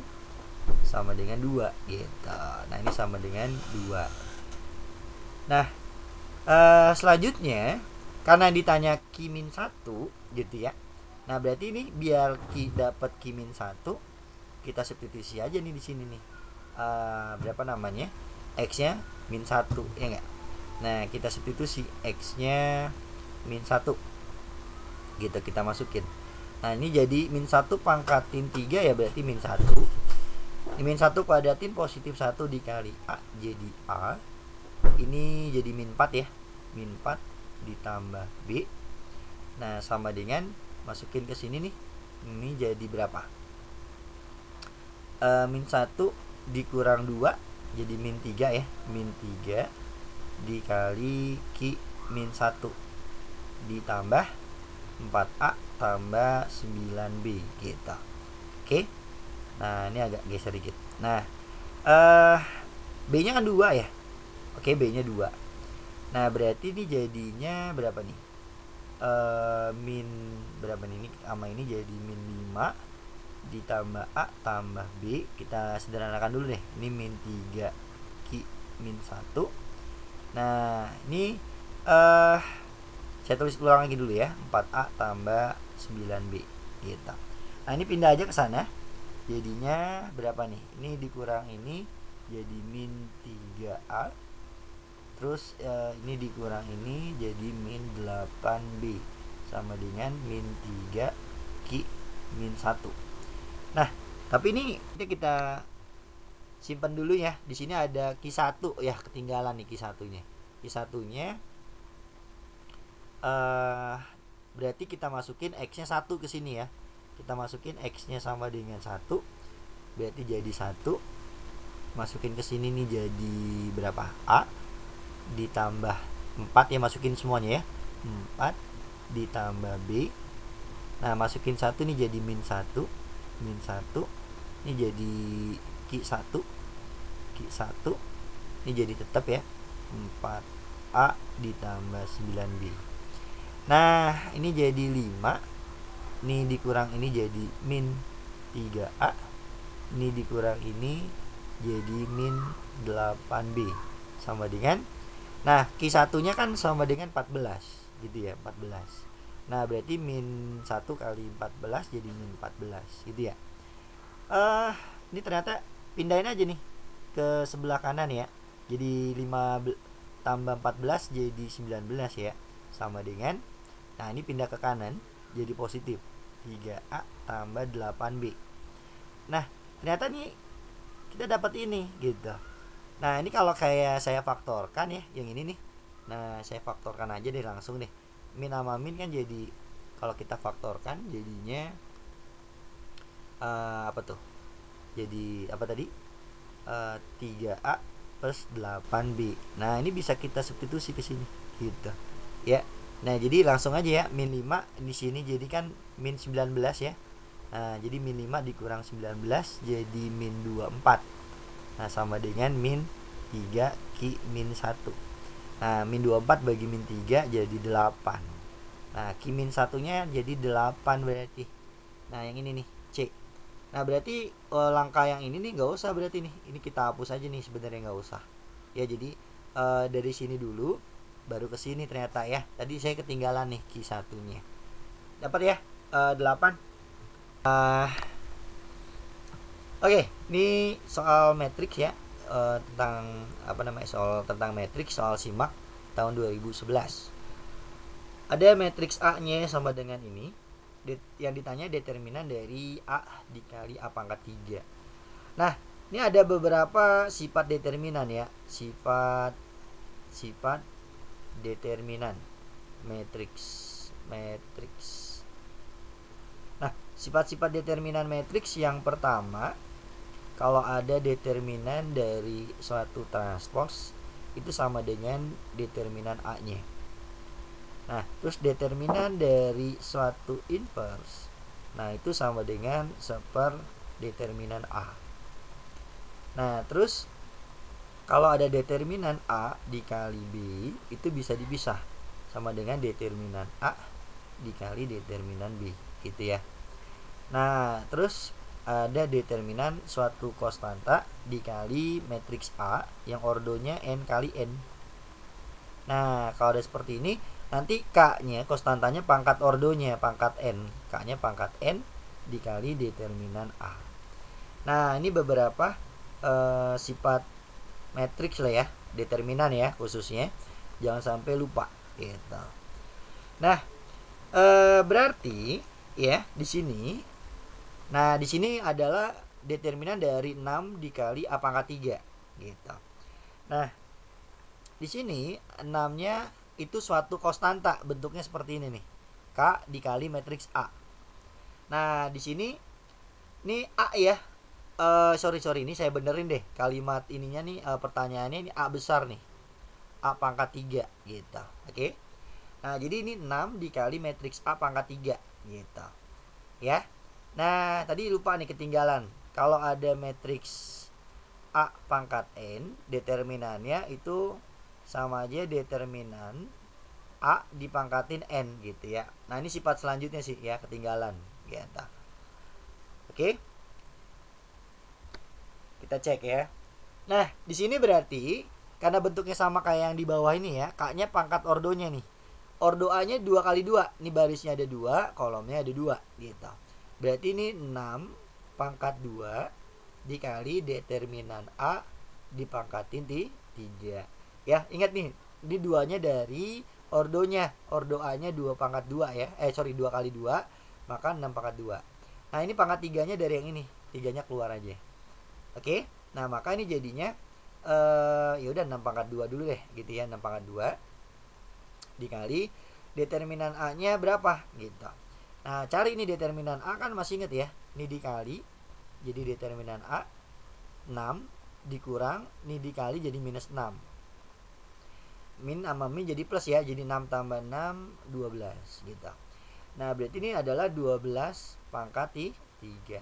sama dengan 2 gitu. Nah ini sama dengan 2. Nah selanjutnya karena ditanya Q min 1 gitu ya. Nah berarti ini biar dapat Q min 1, kita substitusi aja nih di sini nih. Berapa namanya? X-nya min 1 ya enggak? Nah, kita substitusi X-nya min 1. Gitu kita masukin. Nah, ini jadi min 1 pangkatin 3 ya, berarti min 1. Ini min 1 kuadratin positif 1 dikali A jadi A. Ini jadi min 4 ya. Min 4 ditambah B. Nah, sama dengan masukin ke sini nih. Ini jadi berapa? Min 1 dikurang 2 jadi min 3 ya. Min 3 dikali Q min 1 ditambah 4A tambah 9B gitu. Oke. Nah, ini agak geser dikit. Nah, B-nya kan 2 ya. Oke, B-nya 2. Nah, berarti ini jadinya berapa nih? Min berapa nih? Ini sama ini jadi min 5 ditambah A tambah B. Kita sederhanakan dulu deh. Ini min 3 Q min 1. Nah, ini saya tulis ulang lagi dulu ya. 4A tambah 9B gitu. Nah, ini pindah aja ke sana. Jadinya berapa nih? Ini dikurang ini jadi min 3A. Terus ini dikurang ini jadi min 8B sama dengan min 3 Q min 1. Nah, tapi ini kita simpan dulu ya. Di sini ada Q1 ya, ketinggalan nih Q1-nya. Q1-nya berarti kita masukin X-nya 1 ke sini ya. Kita masukin X-nya sama dengan 1. Berarti jadi 1. Masukin ke sini nih jadi berapa? A ditambah 4 ya, masukin semuanya ya. 4 ditambah B. Nah, masukin 1 nih jadi min 1. Min 1. Ini jadi Q1. Q1 ini jadi tetap ya 4A ditambah 9B. Nah, ini jadi 5. Ini dikurang ini jadi min 3A. Ini dikurang ini jadi min 8B sama dengan, nah Q1 nya kan sama dengan 14 gitu ya, 14. Nah, berarti min 1 kali 14 jadi min 14 gitu ya. Ini ternyata pindahin aja nih ke sebelah kanan ya. Jadi 5 tambah 14 jadi 19 ya. Sama dengan, nah ini pindah ke kanan jadi positif 3A tambah 8B. Nah, ternyata nih kita dapat ini gitu. Nah, ini kalau kayak saya faktorkan ya, yang ini nih. Nah, saya faktorkan aja deh langsung deh. Min sama min kan jadi, kalau kita faktorkan jadinya apa tuh? Jadi apa tadi? 3A plus 8B. Nah, ini bisa kita substitusi ke sini gitu. Ya. Nah, jadi langsung aja ya, min 5 di sini jadi kan min 19 ya. Nah, jadi min 5 dikurang 19 jadi min 24. Nah, sama dengan min 3 Q min 1. Nah, min 24 bagi min 3 jadi 8. Nah, Q min 1-nya jadi 8 berarti. Nah, yang ini nih, C. Nah, berarti langkah yang ini nih nggak usah berarti nih. Ini kita hapus aja nih, sebenarnya nggak usah. Ya, jadi dari sini dulu baru ke sini ternyata ya. Tadi saya ketinggalan nih Q1-nya. Dapat ya? 8. Oke, ini soal matriks ya. Tentang apa namanya? Soal tentang matriks, soal SIMAK tahun 2011. Ada matriks A-nya sama dengan ini. Yang ditanya determinan dari A dikali A pangkat 3. Nah, ini ada beberapa sifat determinan ya. Sifat determinan matriks. Nah, sifat-sifat determinan matriks yang pertama, kalau ada determinan dari suatu transpose itu sama dengan determinan A-nya. Nah, terus determinan dari suatu inverse, nah itu sama dengan seper determinan A. Nah, terus kalau ada determinan A dikali B itu bisa dipisah sama dengan determinan A dikali determinan B gitu ya. Nah, terus ada determinan suatu konstanta dikali matriks A yang ordonya n kali n. Nah, kalau ada seperti ini, nanti K-nya, konstantanya pangkat ordonya, pangkat n. K-nya pangkat n dikali determinan A. Nah, ini beberapa sifat matriks lah ya, determinan ya khususnya. Jangan sampai lupa gitu. Nah, berarti ya di sini. Nah, di sini adalah determinan dari 6 dikali A pangkat 3 gitu. Nah, di sini 6-nya itu suatu konstanta, bentuknya seperti ini nih. K dikali matriks A. Nah, di sini ini A ya. Sorry ini saya benerin deh kalimat ininya nih, pertanyaannya ini A besar nih. A pangkat 3 gitu. Oke. Nah, jadi ini 6 dikali matriks A pangkat 3 gitu. Ya. Nah, tadi lupa nih ketinggalan. Kalau ada matriks A pangkat n, determinannya itu sama aja determinan A dipangkatin n gitu ya. Nah, ini sifat selanjutnya sih ya, ketinggalan gitu. Oke. Kita cek ya. Nah, di sini berarti karena bentuknya sama kayak yang di bawah ini ya, K-nya pangkat ordonya nih. Ordo A-nya 2 kali 2. Ini barisnya ada 2, kolomnya ada 2 gitu. Berarti ini 6 pangkat 2 dikali determinan A dipangkatin di 3. Ya, ingat nih, ini 2-nya dari ordonya. Ordo A-nya 2 pangkat 2 ya. 2 kali 2, maka 6 pangkat 2. Nah, ini pangkat 3-nya dari yang ini. 3-nya keluar aja. Oke. Nah, maka ini jadinya ya udah 6 pangkat 2 dulu deh gitu ya. 6 pangkat 2 dikali determinan A-nya berapa gitu. Nah, cari ini determinan A kan masih inget ya. Ini dikali, jadi determinan A 6 dikurang, ini dikali jadi minus 6. Min sama min jadi plus ya, jadi 6 tambah 6 12 gitu. Nah, berarti ini adalah 12 pangkat 3.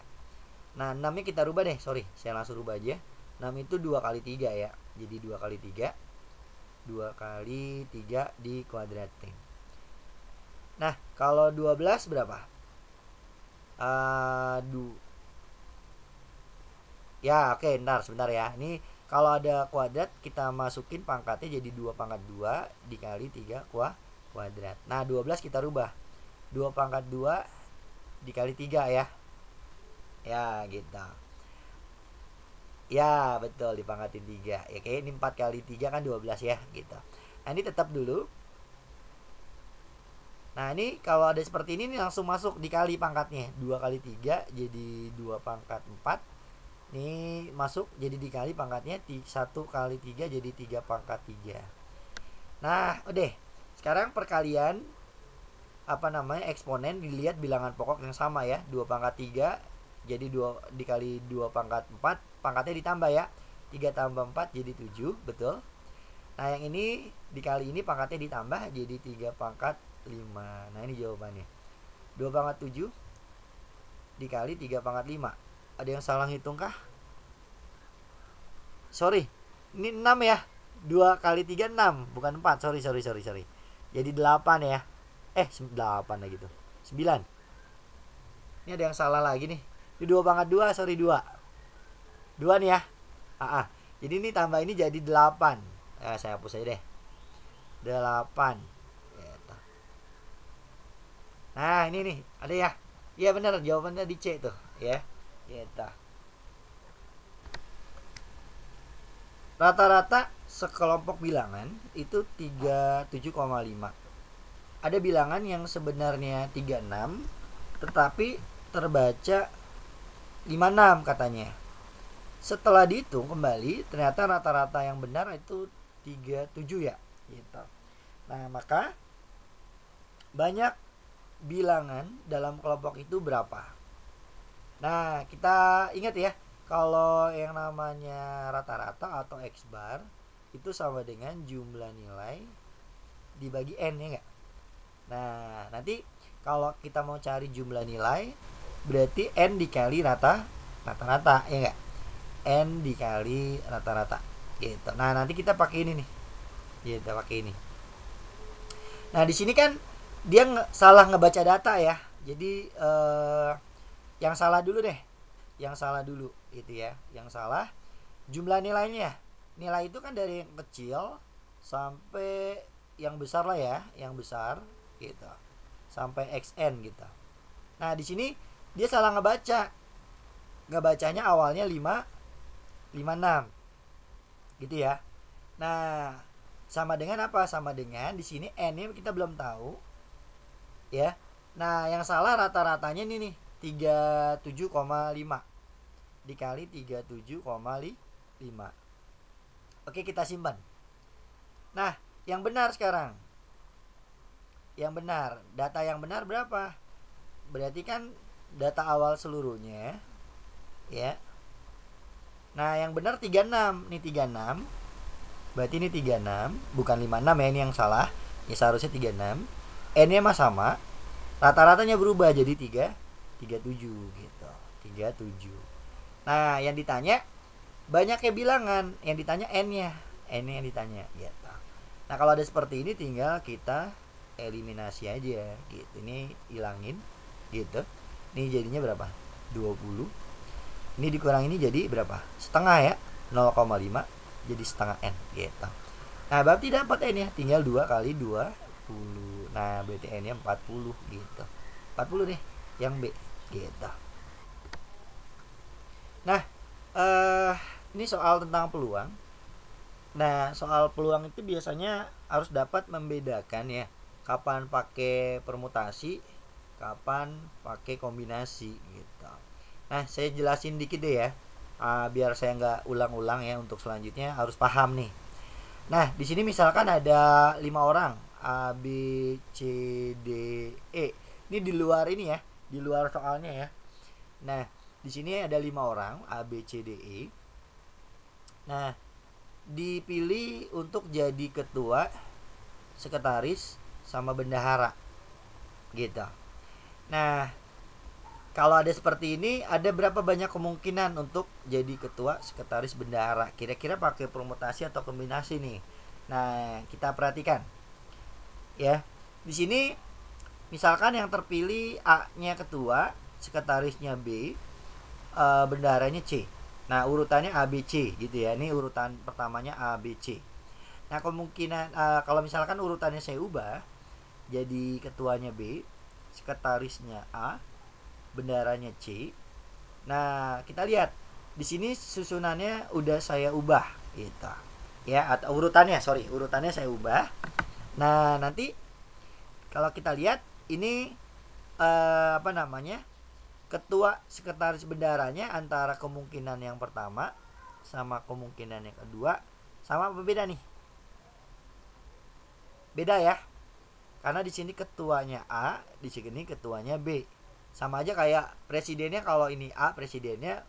Nah, 6 nya kita rubah deh, saya langsung rubah aja. 6 itu 2 kali 3 ya. Jadi 2 kali 3 2 kali 3 dikuadratin. Nah, kalau 12 berapa? Ya, oke, sebentar ya. Ini kalau ada kuadrat kita masukin pangkatnya jadi 2 pangkat 2 dikali 3 kuadrat. Nah, 12 kita rubah. 2 pangkat 2 dikali 3 ya. Ya, gitu. Ya, betul, dipangkatin 3. Ya, oke, ini 4 kali 3 kan 12 ya, gitu. Nah, ini tetap dulu. Nah, ini kalau ada seperti ini langsung masuk dikali pangkatnya. 2 kali 3 jadi 2 pangkat 4. Ini masuk jadi dikali pangkatnya 1 kali 3 jadi 3 pangkat 3. Nah, udah. Sekarang perkalian eksponen dilihat bilangan pokok yang sama ya. 2 pangkat 3 jadi 2 dikali 2 pangkat 4, pangkatnya ditambah ya. 3 tambah 4 jadi 7, betul. Nah, yang ini dikali ini pangkatnya ditambah jadi 3 pangkat 5. Nah, ini jawabannya. 2 pangkat 7 dikali 3 pangkat 5. Ada yang salah ngitung kah? Sorry, ini 6 ya. 2 kali 3 6, bukan 4. Sorry. Jadi 8 ya. 8 lagi tuh. 9. Ini ada yang salah lagi nih. Ini 2 pangkat 2, 2. 2 nih ya. Jadi ini tambah ini jadi 8. Saya hapus aja deh. 8. Gitu. Nah, ini nih, ada ya. Iya benar, jawabannya di C tuh, ya. Gitu. Rata-rata sekelompok bilangan itu 37,5. Ada bilangan yang sebenarnya 36 tetapi terbaca 56 katanya. Setelah dihitung kembali ternyata rata-rata yang benar itu 37 ya gitu. Nah, maka banyak bilangan dalam kelompok itu berapa? Nah, kita ingat ya, kalau yang namanya rata-rata atau X bar itu sama dengan jumlah nilai dibagi N ya enggak? Nah, nanti kalau kita mau cari jumlah nilai berarti N dikali rata-rata ya enggak? N dikali rata-rata gitu. Nah, nanti kita pakai ini nih. Gitu, pakai ini. Nah, di sini kan dia salah ngebaca data ya. Jadi yang salah dulu deh. yang salah dulu itu ya. Yang salah jumlah nilainya. Nilai itu kan dari yang kecil sampai yang besar lah ya, yang besar gitu. Sampai xn gitu. Nah, di sini dia salah ngebaca. Ngebacanya awalnya 56 gitu ya. Nah, sama dengan apa? Sama dengan di sini n-nya kita belum tahu ya. Nah, yang salah rata-ratanya ini nih 37,5 dikali 37,5. Oke, kita simpan. Nah, yang benar sekarang. Yang benar, data yang benar berapa? Berarti kan data awal seluruhnya ya. Nah, yang benar 36. Ini 36. Berarti ini 36, bukan 56 ya, ini yang salah. Ya seharusnya 36. N-nya mah sama. Rata-ratanya berubah jadi 37 gitu. 37. Nah, yang ditanya banyaknya bilangan, yang ditanya N-nya. N-nya yang ditanya gitu. Nah, kalau ada seperti ini tinggal kita eliminasi aja gitu. Ini hilangin gitu. Ini jadinya berapa? 20. Ini dikurang ini jadi berapa? Setengah ya. 0,5 jadi setengah N gitu. Nah, berarti dapat N ya. Tinggal 2 kali 20. Nah, berarti N-nya 40 gitu. 40 deh yang B gitu. Nah, ini soal tentang peluang. Nah, soal peluang itu biasanya harus dapat membedakan ya, kapan pakai permutasi, kapan pakai kombinasi gitu. Nah, saya jelasin dikit deh ya, biar saya nggak ulang-ulang ya. Untuk selanjutnya harus paham nih. Nah, di sini misalkan ada 5 orang, A, B, C, D, E. Ini di luar ini ya, di luar soalnya ya. Nah, di sini ada 5 orang, A, B, C, D, E. Nah, dipilih untuk jadi ketua, sekretaris, sama bendahara gitu. Nah, kalau ada seperti ini, ada berapa banyak kemungkinan untuk jadi ketua, sekretaris, bendahara? Kira-kira pakai permutasi atau kombinasi nih? Nah, kita perhatikan ya. Di sini misalkan yang terpilih A-nya ketua, sekretarisnya B, bendaharanya C. Nah, urutannya A, B, C gitu ya. Ini urutan pertamanya A, B, C. Nah, kemungkinan kalau misalkan urutannya saya ubah jadi ketuanya B, sekretarisnya A, bendaharanya C. Nah, kita lihat di sini susunannya udah saya ubah gitu. Ya, atau urutannya saya ubah. Nah, nanti kalau kita lihat ini ketua, sekretaris, bendaharanya antara kemungkinan yang pertama sama kemungkinan yang kedua sama apa beda nih? Beda ya. Karena di sini ketuanya A, di sini ketuanya B. Sama aja kayak presidennya, kalau ini A presidennya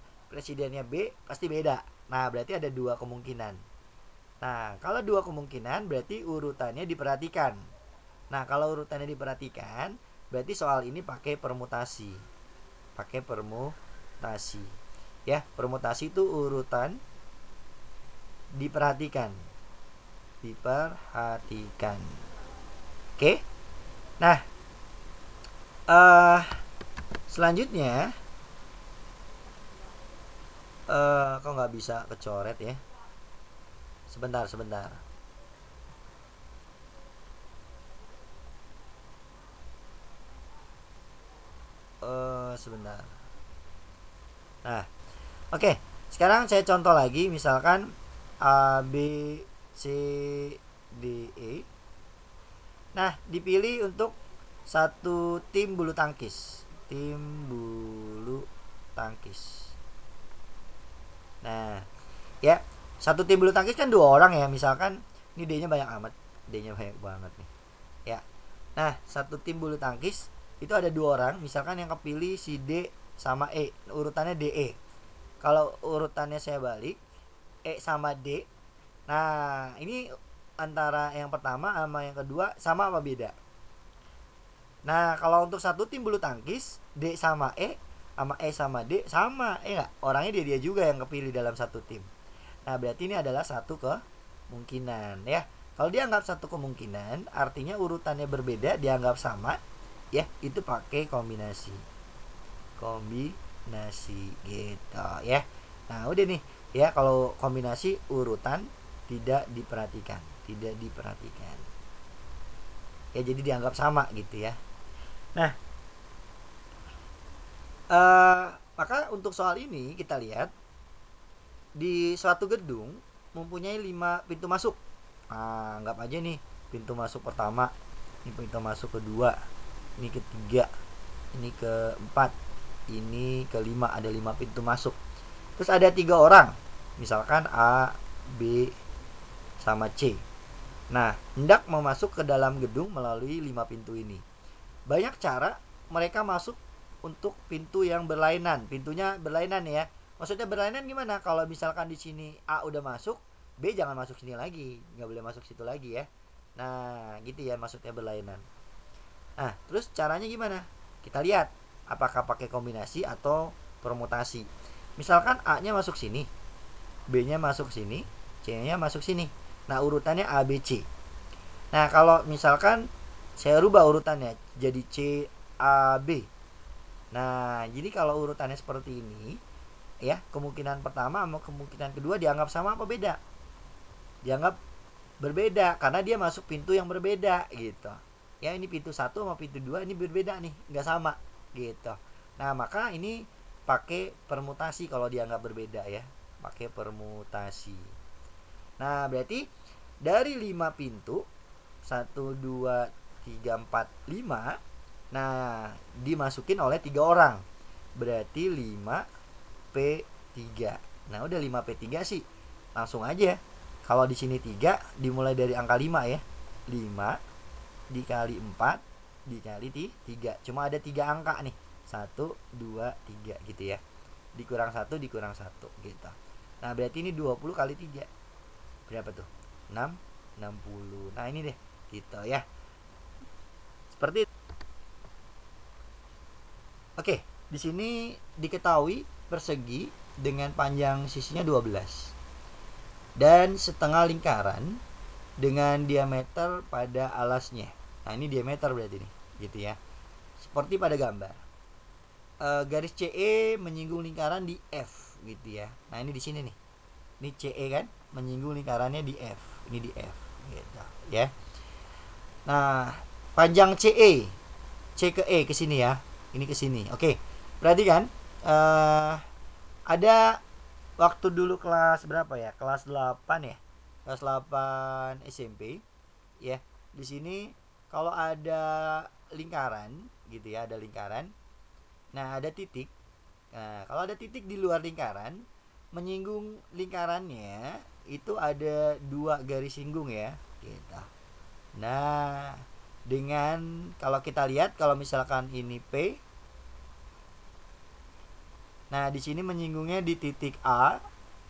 B pasti beda. Nah, berarti ada 2 kemungkinan. Nah, kalau 2 kemungkinan berarti urutannya diperhatikan. Nah, kalau urutannya diperhatikan berarti soal ini pakai permutasi. Ya, permutasi itu urutan diperhatikan. Oke. Nah, selanjutnya kok nggak bisa kecoret ya? Sebentar. Sebentar. Nah, oke. Sekarang saya contoh lagi, misalkan A, B, C, D, E. Nah, dipilih untuk satu tim bulu tangkis. Nah, ya, satu tim bulu tangkis kan 2 orang ya. Misalkan ini D-nya banyak amat. D-nya banyak banget nih. Ya. Nah, satu tim bulu tangkis itu ada 2 orang. Misalkan yang kepilih si D sama E. Urutannya DE. Kalau urutannya saya balik, E sama D. Nah, ini antara yang pertama sama yang kedua sama apa beda? Nah, kalau untuk satu tim bulu tangkis, D sama E sama D sama, enggak? Orangnya dia juga yang kepilih dalam satu tim. Nah, berarti ini adalah satu kemungkinan ya. Kalau dianggap satu kemungkinan, artinya urutannya berbeda, dianggap sama ya, itu pakai kombinasi. nasi gitu ya. Nah udah nih ya, kalau kombinasi urutan tidak diperhatikan, tidak diperhatikan ya, jadi dianggap sama gitu ya. Nah maka untuk soal ini kita lihat di suatu gedung mempunyai 5 pintu masuk. Nah, anggap aja nih pintu masuk pertama, ini pintu masuk kedua, ini ketiga, ini keempat, ini kelima, ada 5 pintu masuk. Terus ada 3 orang, misalkan A, B, sama C. Nah, hendak memasuk ke dalam gedung melalui 5 pintu ini. Banyak cara mereka masuk untuk pintu yang berlainan. Pintunya berlainan ya. Maksudnya berlainan gimana? Kalau misalkan di sini A udah masuk, B jangan masuk sini lagi, nggak boleh masuk situ lagi ya. Nah, gitu ya maksudnya berlainan. Nah, terus caranya gimana? Kita lihat apakah pakai kombinasi atau permutasi. Misalkan A-nya masuk sini, B-nya masuk sini, C-nya masuk sini. Nah, urutannya A, B, C. Nah, kalau misalkan saya rubah urutannya jadi C, A, B. Nah, jadi kalau urutannya seperti ini, ya, kemungkinan pertama sama kemungkinan kedua dianggap sama apa beda? Dianggap berbeda karena dia masuk pintu yang berbeda gitu. Ya, ini pintu 1 sama pintu 2 ini berbeda nih, nggak sama gitu. Nah, maka ini pakai permutasi kalau dianggap berbeda ya. Pakai permutasi. Nah, berarti dari 5 pintu 1, 2, 3, 4, 5, nah dimasukin oleh 3 orang. Berarti 5P3. Nah, udah 5P3 sih. Langsung aja. Kalau di sini 3 dimulai dari angka 5 ya. 5 dikali 4 dikali 3. Cuma ada 3 angka nih. 1, 2, 3 gitu ya. Dikurang 1 dikurang 1 gitu. Nah, berarti ini 20 kali 3. Berapa tuh? 60. Nah, ini deh gitu ya. Seperti itu. Oke, di sini diketahui persegi dengan panjang sisinya 12 dan setengah lingkaran dengan diameter pada alasnya. Nah, ini diameter berarti nih, gitu ya. Seperti pada gambar. Garis CE menyinggung lingkaran di F, gitu ya. Nah, ini di sini nih. Ini CE kan, menyinggung lingkarannya di F. Ini di F, gitu ya. Nah, panjang CE, C ke E ke sini ya. Ini ke sini. Oke. Berarti kan ada waktu dulu kelas berapa ya? Kelas 8 ya. Kelas 8 SMP ya. Di sini kalau ada lingkaran gitu ya, ada lingkaran. Nah, ada titik. Nah, kalau ada titik di luar lingkaran, menyinggung lingkarannya itu ada 2 garis singgung ya, gitu. Nah, dengan kalau kita lihat kalau misalkan ini P, nah di sini menyinggungnya di titik A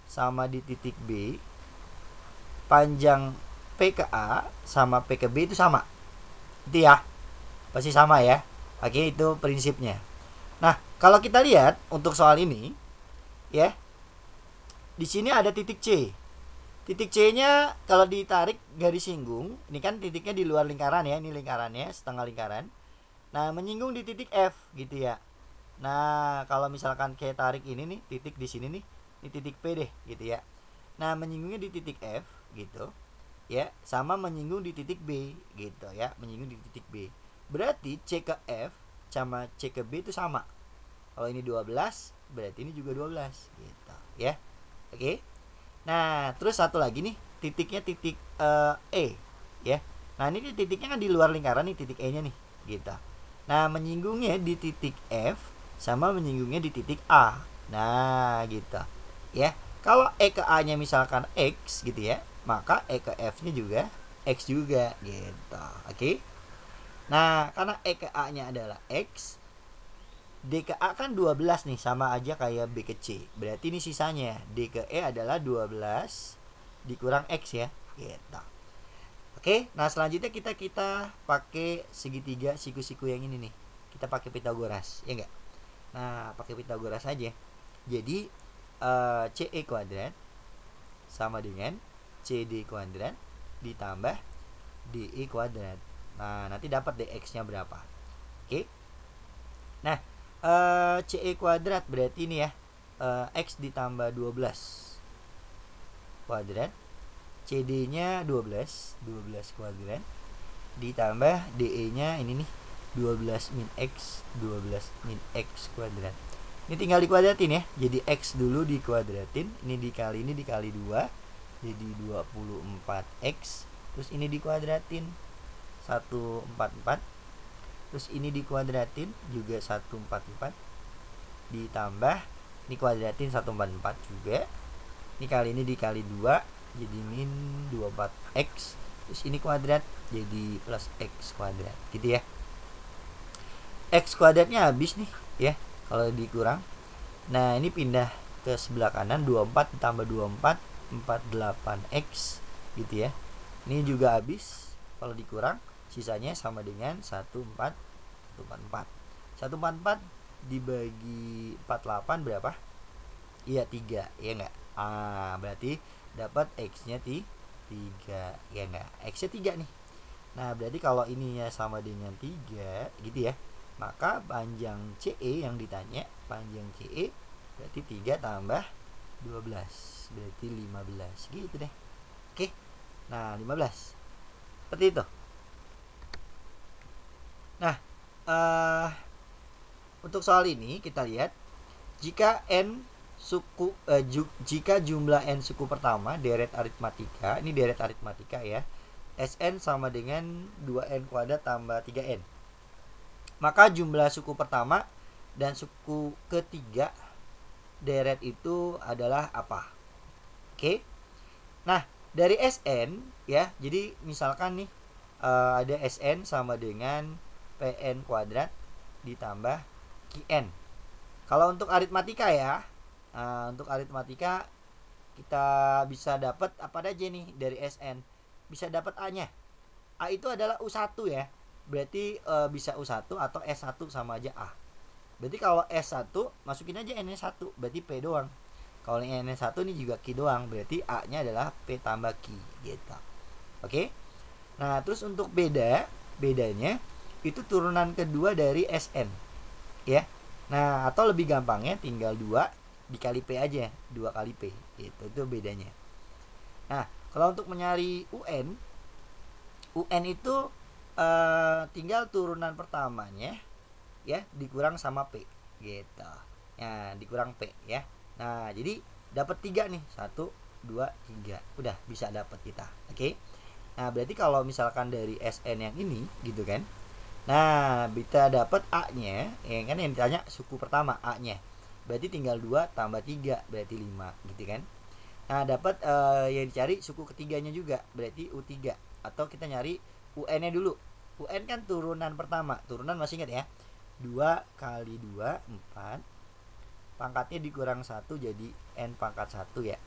sama di titik B. Panjang P ke A sama P ke B itu sama. Itu ya. Pasti sama ya. Oke, itu prinsipnya. Nah, kalau kita lihat untuk soal ini ya, di sini ada titik C. Titik C-nya kalau ditarik garis singgung, ini kan titiknya di luar lingkaran ya, ini lingkarannya, setengah lingkaran. Nah, menyinggung di titik F gitu ya. Nah, kalau misalkan kayak tarik ini nih, titik di sini nih, ini titik P deh gitu ya. Nah, menyinggungnya di titik F gitu. Ya, sama menyinggung di titik B gitu ya, menyinggung di titik B. Berarti C ke F sama C ke B itu sama. Kalau ini 12, berarti ini juga 12 gitu ya. Oke. Nah, terus satu lagi nih, titiknya titik E ya. Nah, ini titiknya kan di luar lingkaran nih, titik E-nya nih gitu. Nah, menyinggungnya di titik F sama menyinggungnya di titik A. Nah, gitu. Ya. Kalau E ke A-nya misalkan X gitu ya, maka E ke F-nya juga X juga gitu. Oke. Nah, karena E ke A-nya adalah X, D ke A kan 12 nih, sama aja kayak B ke C. Berarti ini sisanya D ke E adalah 12 dikurang X ya. Gitu. Oke, nah selanjutnya kita pakai segitiga siku-siku yang ini nih. Kita pakai Pitagoras, ya enggak? Nah, pakai Pitagoras aja. Jadi CE kuadrat sama dengan CD kuadrat ditambah DE kuadrat. Nah, nanti dapat DX-nya berapa. Oke. Nah, CE kuadrat berarti ini ya, X ditambah 12 kuadrat, CD nya 12 kuadrat, ditambah DE nya ini nih 12 min X kuadrat. Ini tinggal dikuadratin ya, jadi X dulu dikuadratin, ini dikali 2 jadi 24X, terus ini dikuadratin 144, terus ini dikuadratin juga 144, ditambah ini kuadratin 144 juga, ini kali ini dikali 2 jadi min 24X, terus ini kuadrat jadi plus X kuadrat gitu ya. X kuadratnya habis nih ya kalau dikurang. Nah ini pindah ke sebelah kanan, 24 ditambah 24 48X gitu ya. Ini juga habis kalau dikurang, sisanya sama dengan 144 dibagi 48 berapa? Iya 3 ya enggak? Berarti dapat X nya 3 ya enggak? X nya 3 nih. Nah berarti kalau ininya sama dengan 3 gitu ya, maka panjang CE yang ditanya, panjang CE berarti 3 tambah 12 berarti 15 gitu deh. Oke. Nah 15 seperti itu. Nah untuk soal ini kita lihat, jika jika jumlah n suku pertama deret aritmatika, ini deret aritmatika ya, Sn sama dengan 2n kuadrat tambah 3n, maka jumlah suku pertama dan suku ketiga deret itu adalah apa? Oke. Nah, dari Sn ya, jadi misalkan nih ada Sn sama dengan Pn kuadrat ditambah Qn. Kalau untuk aritmatika ya, untuk aritmatika kita bisa dapat apa aja nih dari Sn. Bisa dapat A-nya. A itu adalah U1 ya. Berarti bisa U1 atau S1 sama aja A. Berarti kalau S1 masukin aja N1, berarti P doang. Kalau ini N1 ini juga Q doang, berarti A-nya adalah P tambah Q gitu. Oke? Nah, terus untuk bedanya itu turunan kedua dari Sn. Ya. Nah, atau lebih gampangnya tinggal 2 dikali P aja, 2 kali P. Gitu, itu bedanya. Nah, kalau untuk mencari UN itu tinggal turunan pertamanya ya dikurang sama P gitu. Ya, dikurang P ya. Nah, jadi dapat 3 nih. 1 2 3. Udah bisa dapat kita. Oke. Nah, berarti kalau misalkan dari Sn yang ini gitu kan. Nah, kita dapat A-nya, ya kan yang ditanya suku pertama A-nya. Berarti tinggal 2 tambah 3 berarti 5 gitu kan. Nah, dapat yang dicari suku ketiganya juga, berarti U3. Atau kita nyari UN-nya dulu. UN kan turunan pertama. Turunan masih ingat ya? 2 kali 2 4. Pangkatnya dikurang 1 jadi N pangkat 1 ya.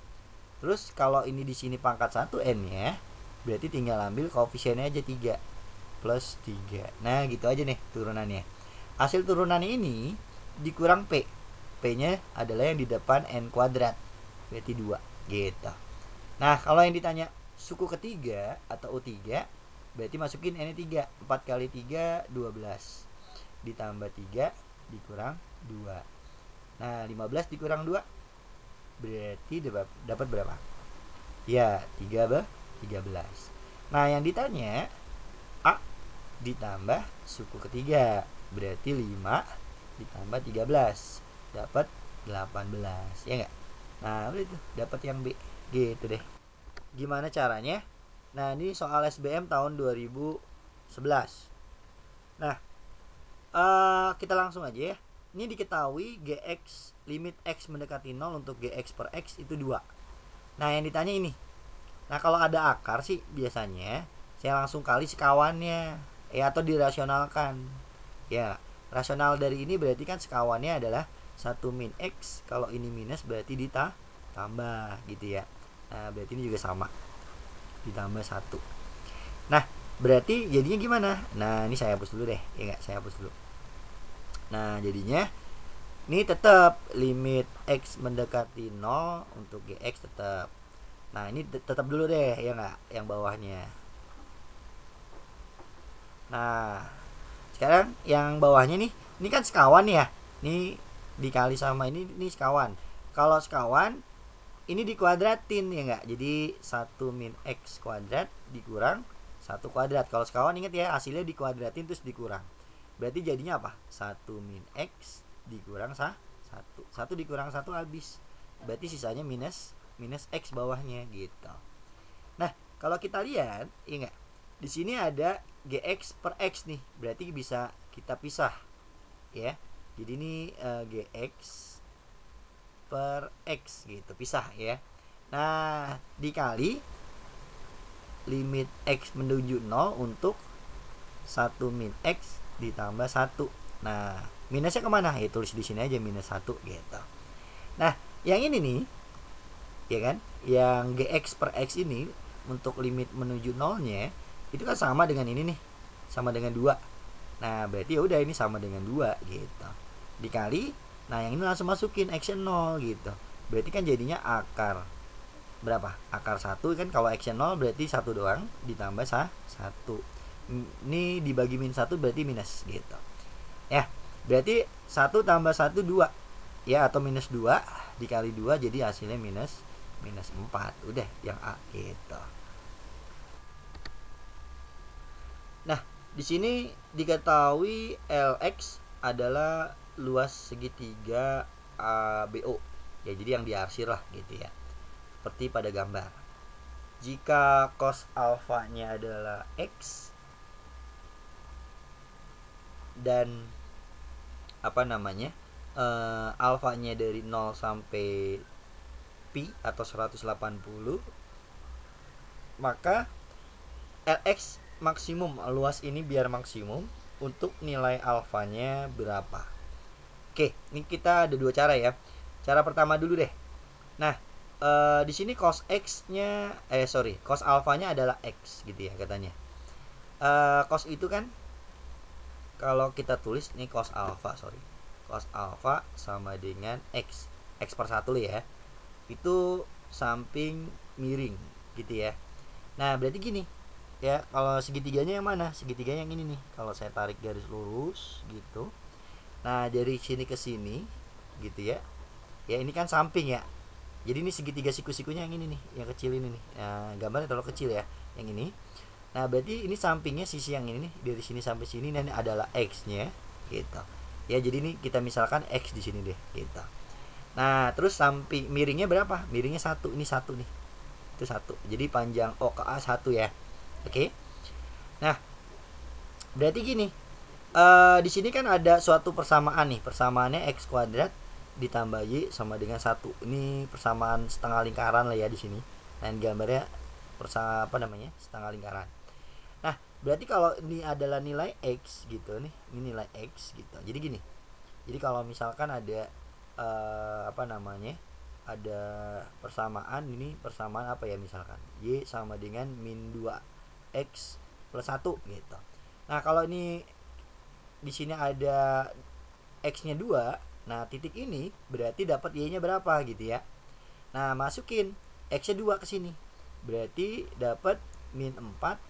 Terus kalau ini di sini pangkat 1 N-nya, berarti tinggal ambil koefisiennya aja 3 plus 3. Nah, gitu aja nih turunannya. Hasil turunannya ini dikurang P. P-nya adalah yang di depan N kuadrat. Berarti 2 gitu. Nah, kalau yang ditanya suku ketiga atau U3, berarti masukin N3. 4 kali 3 12 ditambah 3 dikurang 2. Nah, 15 dikurang 2 berarti dapat berapa? Ya, 13. Nah, yang ditanya A ditambah suku ketiga, berarti 5 ditambah 13 dapat 18 ya enggak? Nah, udah itu dapat yang B gitu deh. Gimana caranya? Nah, ini soal SBM tahun 2011. Nah, kita langsung aja ya. Ini diketahui Gx limit X mendekati 0 untuk Gx per X itu 2. Nah, yang ditanya ini. Nah, kalau ada akar sih biasanya saya langsung kali sekawannya ya, atau dirasionalkan. Ya, rasional dari ini berarti kan sekawannya adalah 1 min X. Kalau ini minus berarti ditambah gitu ya. Nah, berarti ini juga sama, ditambah 1. Nah, berarti jadinya gimana? Nah, ini saya hapus dulu deh. Ya enggak, saya hapus dulu. Nah, jadinya ini tetap limit X mendekati 0 untuk Gx tetap. Nah, ini tetap dulu deh ya enggak, yang bawahnya. Nah, sekarang yang bawahnya nih, ini kan sekawan nih ya. Ini dikali sama ini sekawan. Kalau sekawan ini dikuadratin ya enggak? Jadi 1 min X kuadrat dikurang 1 kuadrat. Kalau sekawan ingat ya, hasilnya dikuadratin terus dikurang. Berarti jadinya apa? 1 min X dikurang 1. 1 dikurang 1 habis. Berarti sisanya minus X bawahnya gitu. Nah, kalau kita lihat, ingat di sini ada Gx per X nih. Berarti bisa kita pisah ya. Jadi ini Gx per X gitu, pisah ya. Nah, dikali limit X menuju 0 untuk 1 min X ditambah 1. Nah, minusnya kemana? Ya tulis di sini aja minus 1 gitu. Nah, yang ini nih, ya kan? Yang Gx per X ini untuk limit menuju 0-nya itu kan sama dengan ini nih, sama dengan 2. Nah, berarti ya udah ini sama dengan 2 gitu. Dikali, nah yang ini langsung masukin X-nya 0 gitu. Berarti kan jadinya akar berapa? Akar 1 kan, kalau X-nya 0 berarti 1 doang ditambah 1. Ini dibagi min 1 berarti minus gitu. Ya, berarti 1 tambah 1 2. Ya, atau minus 2 dikali 2 jadi hasilnya minus 4. Udah yang A gitu. Nah, di sini diketahui LX adalah luas segitiga ABO. Ya, jadi yang diarsir lah gitu ya. Seperti pada gambar. Jika cos alfanya adalah X dan alfanya dari 0 sampai pi atau 180, maka Lx maksimum, luas ini biar maksimum untuk nilai alfanya berapa. Oke, ini kita ada dua cara ya. Cara pertama dulu deh. Nah, di sini cos x-nya cos alfanya adalah x gitu ya katanya. Cos itu kan kalau kita tulis nih cos alfa sama dengan x per 1 ya. Itu samping miring gitu ya. Nah, berarti gini ya, kalau segitiganya yang mana? Segitiga yang ini nih. Kalau saya tarik garis lurus gitu. Nah, dari sini ke sini gitu ya. Ya, ini kan samping ya. Jadi ini segitiga siku-sikunya yang ini nih, yang kecil ini nih. Nah, gambarnya terlalu kecil ya, yang ini. Nah, berarti ini sampingnya sisi yang ini nih, dari sini sampai sini, dan ini adalah X-nya gitu. Ya, jadi ini kita misalkan X di sini deh gitu. Nah, terus samping miringnya berapa? Miringnya 1. Ini 1 nih. Itu 1. Jadi panjang O ke A 1 ya. Oke. Nah, berarti gini. Di sini kan ada suatu persamaan nih. Persamaannya X kuadrat ditambah Y sama dengan 1. Ini persamaan setengah lingkaran lah ya di sini. Dan gambarnya setengah lingkaran. Nah, berarti kalau ini adalah nilai X gitu nih. Ini nilai X gitu. Jadi gini. Jadi kalau misalkan ada ada persamaan, ini persamaan apa ya, misalkan Y sama dengan min 2X plus 1 gitu. Nah, kalau ini di sini ada X-nya 2, nah titik ini berarti dapat Y-nya berapa gitu ya. Nah, masukin X-nya 2 ke sini. Berarti dapat min 4.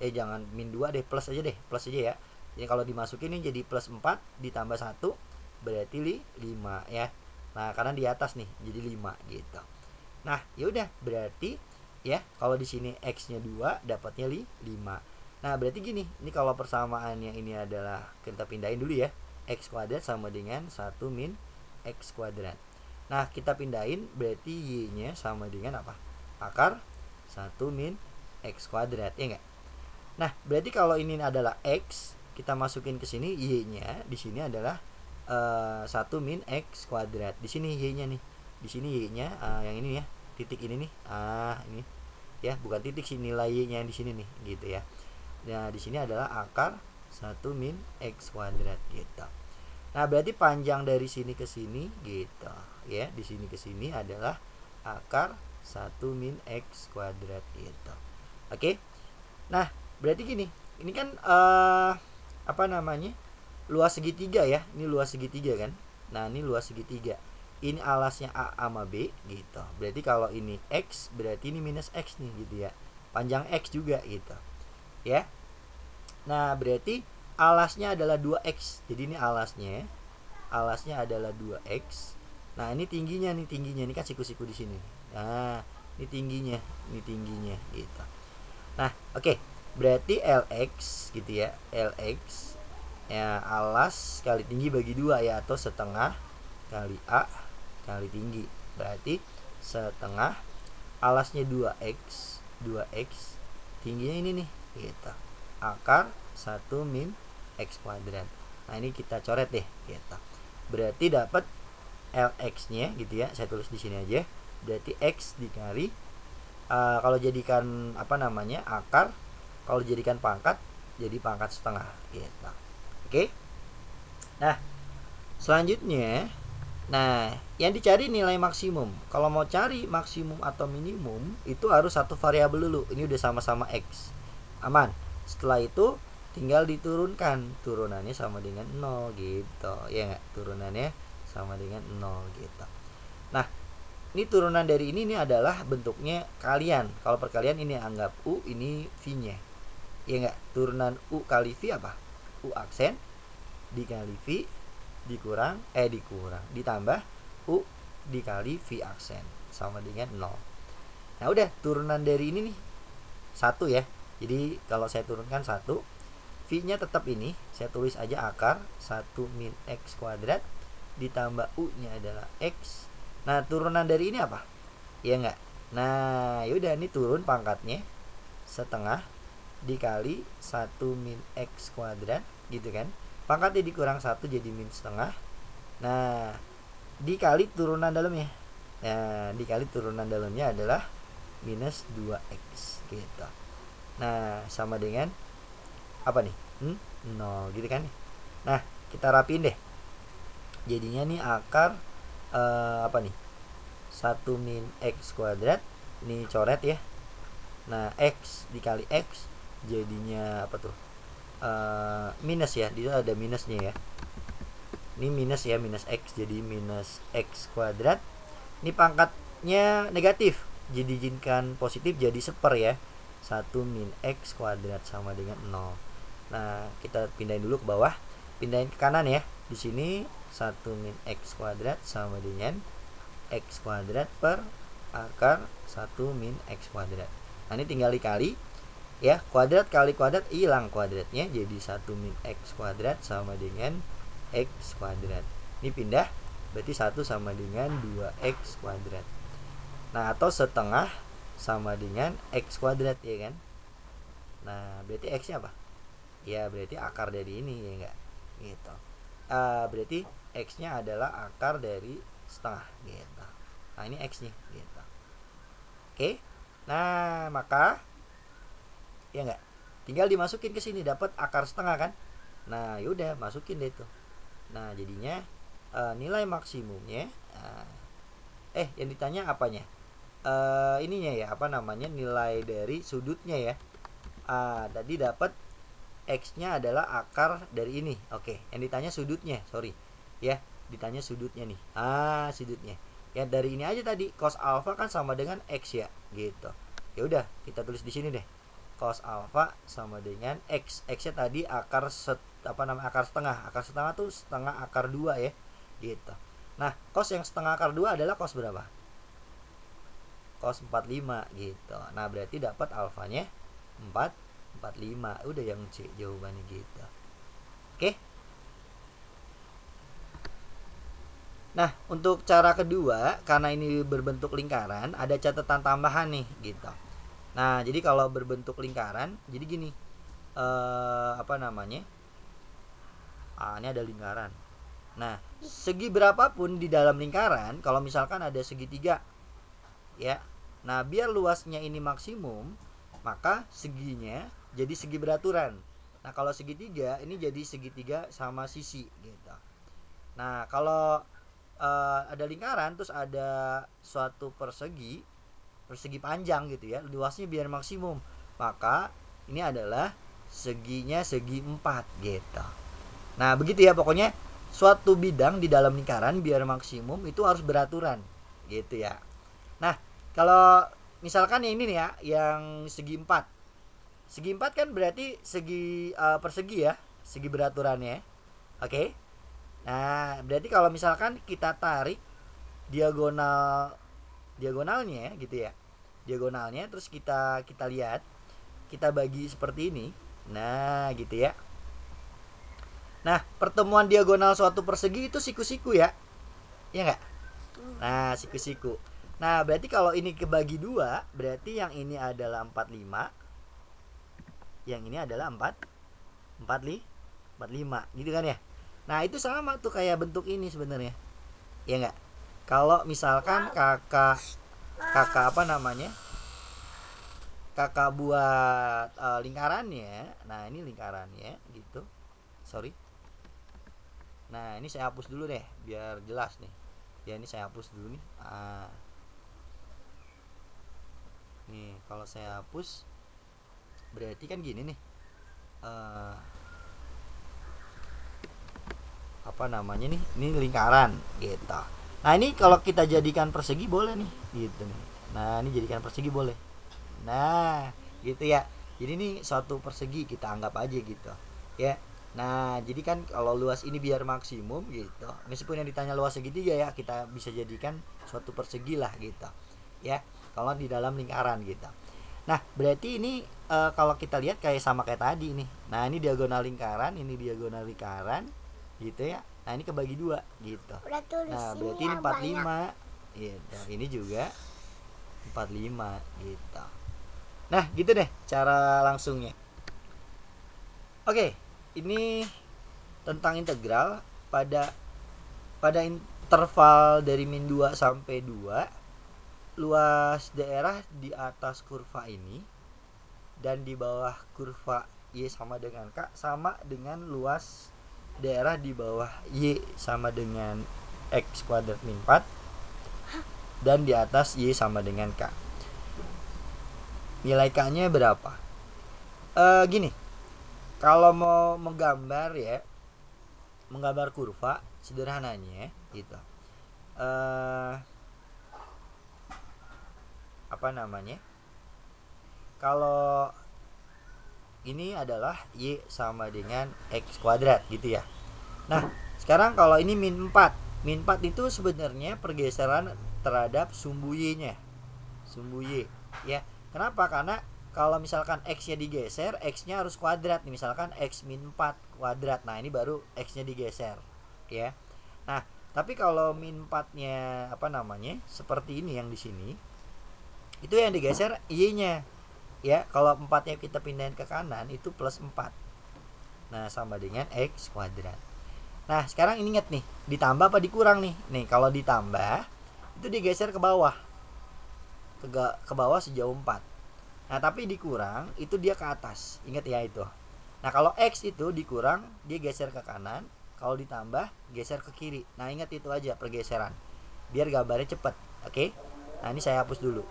Jangan min 2 deh, plus aja ya. Jadi kalau dimasukin ini jadi plus 4 ditambah 1 berarti 5 ya. Nah, karena di atas nih jadi 5 gitu. Nah, ya udah berarti ya kalau di sini X-nya 2 dapatnya 5. Nah, berarti gini, ini kalau persamaannya ini adalah, kita pindahin dulu ya. X kuadrat sama dengan 1 min X kuadrat. Nah, kita pindahin berarti Y-nya sama dengan apa? Akar 1 min X kuadrat, ya enggak? Nah, berarti kalau ini adalah X, kita masukin ke sini, Y-nya di sini adalah 1 min X kuadrat. Di sini Y-nya nih. Di sini Y-nya yang ini ya. Titik ini nih. Ini. Ya, bukan titik sih, nilai Y-nya di sini nih, gitu ya. Nah, di sini adalah akar 1 min X kuadrat gitu. Nah, berarti panjang dari sini ke sini gitu, ya. Di sini ke sini adalah akar 1 min X kuadrat gitu. Oke. Nah, berarti gini. Ini kan luas segitiga ya. Ini luas segitiga kan. Nah, ini luas segitiga. Ini alasnya A sama B gitu. Berarti kalau ini X, berarti ini minus X nih gitu ya. Panjang X juga gitu. Ya. Nah, berarti alasnya adalah 2X. Jadi ini alasnya alasnya adalah 2x. Nah, ini tingginya nih, ini kan siku-siku di sini. Nah, ini tingginya gitu. Nah, oke. Berarti Lx gitu ya. Lx ya alas kali tinggi bagi 2 ya, atau setengah kali A kali tinggi. Berarti setengah alasnya 2x tingginya ini nih gitu. Akar 1 min x kuadrat. Nah, ini kita coret deh gitu. Berarti dapat Lx-nya gitu ya. Saya tulis di sini aja. Berarti x dikali kalau jadikan akar, kalau jadikan pangkat jadi pangkat setengah gitu. Oke. Nah, selanjutnya, yang dicari nilai maksimum. Kalau mau cari maksimum atau minimum itu harus satu variabel dulu. Ini udah sama-sama x. Aman. Setelah itu tinggal diturunkan. Turunannya sama dengan 0 gitu. Ya enggak? Turunannya sama dengan 0 gitu. Nah, ini turunan dari ini adalah bentuknya kalian. Kalau perkalian ini anggap U, ini V-nya. Ya enggak? Turunan U kali V apa? U aksen dikali V dikurang ditambah U dikali V aksen sama dengan 0. Nah, udah turunan dari ini nih 1 ya. Jadi kalau saya turunkan 1, V-nya tetap ini, saya tulis aja akar 1 min x kuadrat ditambah U-nya adalah x. Nah, turunan dari ini apa? Ya enggak? Nah, yaudah, ini turun pangkatnya setengah dikali 1 min x kuadrat gitu kan. Pangkatnya dikurang 1 jadi min setengah. Nah, dikali turunan dalamnya. Nah, dikali turunan dalamnya adalah minus 2x gitu. Nah, sama dengan apa nih? 0 gitu kan. Nah, kita rapiin deh. Jadinya nih akar 1 min x kuadrat, ini coret ya. Nah, x dikali x jadinya apa tuh? Minus ya, di situ ada minusnya ya. Ini minus ya, minus x, jadi minus x kuadrat. Ini pangkatnya negatif, jadi jadikan positif jadi seper ya. 1 min x kuadrat sama dengan 0. Nah, kita pindahin dulu ke bawah, pindahin ke kanan ya. Di sini 1 min x kuadrat sama dengan x kuadrat per akar 1 min x kuadrat. Nah, ini tinggal dikali ya, kuadrat kali kuadrat hilang kuadratnya, jadi 1 min x kuadrat sama dengan x kuadrat. Ini pindah, berarti 1 sama dengan 2x kuadrat. Nah, atau setengah sama dengan x kuadrat ya kan. Nah, berarti x nya apa? Ya, berarti akar dari ini ya enggak gitu. Berarti x nya adalah akar dari setengah gitu. Nah, ini x nya gitu. Oke. Nah, maka ya enggak, tinggal dimasukin ke sini, dapat akar setengah kan. Nah, yaudah masukin deh itu. Nah, jadinya nilai maksimumnya yang ditanya apanya? Ininya ya, nilai dari sudutnya ya. Tadi dapat x-nya adalah akar dari ini. Oke, yang ditanya sudutnya, sorry. Ya, ditanya sudutnya nih. Sudutnya. Ya dari ini aja tadi, cos alfa kan sama dengan x ya, gitu. Ya udah, kita tulis di sini deh. Cos alfa sama dengan x. X-nya tadi akar akar setengah. Akar setengah tuh setengah akar 2 ya, gitu. Nah, cos yang setengah akar 2 adalah cos berapa? Cos 45 gitu. Nah, berarti dapat alfanya 45. Udah yang C jawabannya gitu. Oke. Nah, untuk cara kedua, karena ini berbentuk lingkaran, ada catatan tambahan nih gitu. Nah, jadi kalau berbentuk lingkaran, jadi gini. Ini ada lingkaran. Nah, segi berapapun di dalam lingkaran, kalau misalkan ada segitiga ya. Nah, biar luasnya ini maksimum, maka seginya jadi segi beraturan. Nah, kalau segitiga ini jadi segitiga sama sisi gitu. Nah, kalau ada lingkaran terus ada suatu persegi panjang gitu ya, luasnya biar maksimum, maka ini adalah seginya segi 4 gitu. Nah, begitu ya, pokoknya suatu bidang di dalam lingkaran biar maksimum itu harus beraturan gitu ya. Nah, kalau misalkan yang ini nih ya, yang segi 4. Segi 4 kan berarti segi persegi ya, segi beraturannya. Oke. Nah, berarti kalau misalkan kita tarik diagonalnya gitu ya. Diagonalnya terus kita lihat, kita bagi seperti ini. Nah, gitu ya. Nah, pertemuan diagonal suatu persegi itu siku-siku ya. Ya enggak? Nah, siku-siku. Nah, berarti kalau ini kebagi dua, berarti yang ini adalah 45, yang ini adalah 45, gitu kan ya. Nah, itu sama tuh kayak bentuk ini sebenarnya. Ya enggak? Kalau misalkan kakak apa namanya? Kakak buat lingkarannya. Nah, ini lingkarannya gitu. Sorry. Nah, ini saya hapus dulu deh biar jelas nih. Ya, ini saya hapus dulu nih. Nih, kalau saya hapus berarti kan gini nih. Apa namanya nih? Ini lingkaran gitu. Nah, ini kalau kita jadikan persegi boleh nih, gitu nih. Nah, ini jadikan persegi boleh. Nah, gitu ya. Jadi ini suatu persegi kita anggap aja gitu. Ya. Nah, jadi kan kalau luas ini biar maksimum gitu. Meskipun yang ditanya luas segitiga ya, kita bisa jadikan suatu persegi lah gitu. Ya, kalau di dalam lingkaran gitu. Nah, berarti ini kalau kita lihat kayak sama kayak tadi nih. Nah, ini diagonal lingkaran, ini diagonal lingkaran gitu ya. Nah, ini kebagi dua gitu. Nah, berarti ini 45 gitu. Ini juga 45 gitu. Nah, gitu deh cara langsungnya. Oke, ini tentang integral pada interval dari min 2 sampai 2, luas daerah di atas kurva ini dan di bawah kurva Y sama dengan K sama dengan luas daerah di bawah Y sama dengan X kuadrat min 4 dan di atas Y sama dengan K. Nilai K-nya berapa? Gini, kalau mau menggambar ya, menggambar kurva sederhananya gitu. Apa namanya? Kalau ini adalah Y sama dengan X kuadrat gitu ya. Nah, sekarang kalau ini min 4. Min 4 itu sebenarnya pergeseran terhadap sumbu Y-nya. Sumbu Y, ya. Kenapa? Karena kalau misalkan X-nya digeser, X-nya harus kuadrat nih. Misalkan X min 4 kuadrat. Nah, ini baru X-nya digeser, ya. Nah, tapi kalau min 4-nya apa namanya? Seperti ini yang di sini. Itu yang digeser Y-nya. Ya, kalau 4-nya kita pindahin ke kanan itu plus 4. Nah, sama dengan X kuadrat. Nah, sekarang ingat nih, ditambah apa dikurang nih? Nih, kalau ditambah itu digeser ke bawah. Ke bawah sejauh 4. Nah, tapi dikurang itu dia ke atas. Ingat ya itu. Nah, kalau X itu dikurang, dia geser ke kanan. Kalau ditambah, geser ke kiri. Nah, ingat itu aja pergeseran. Biar gambarnya cepet. Oke? Nah, ini saya hapus dulu.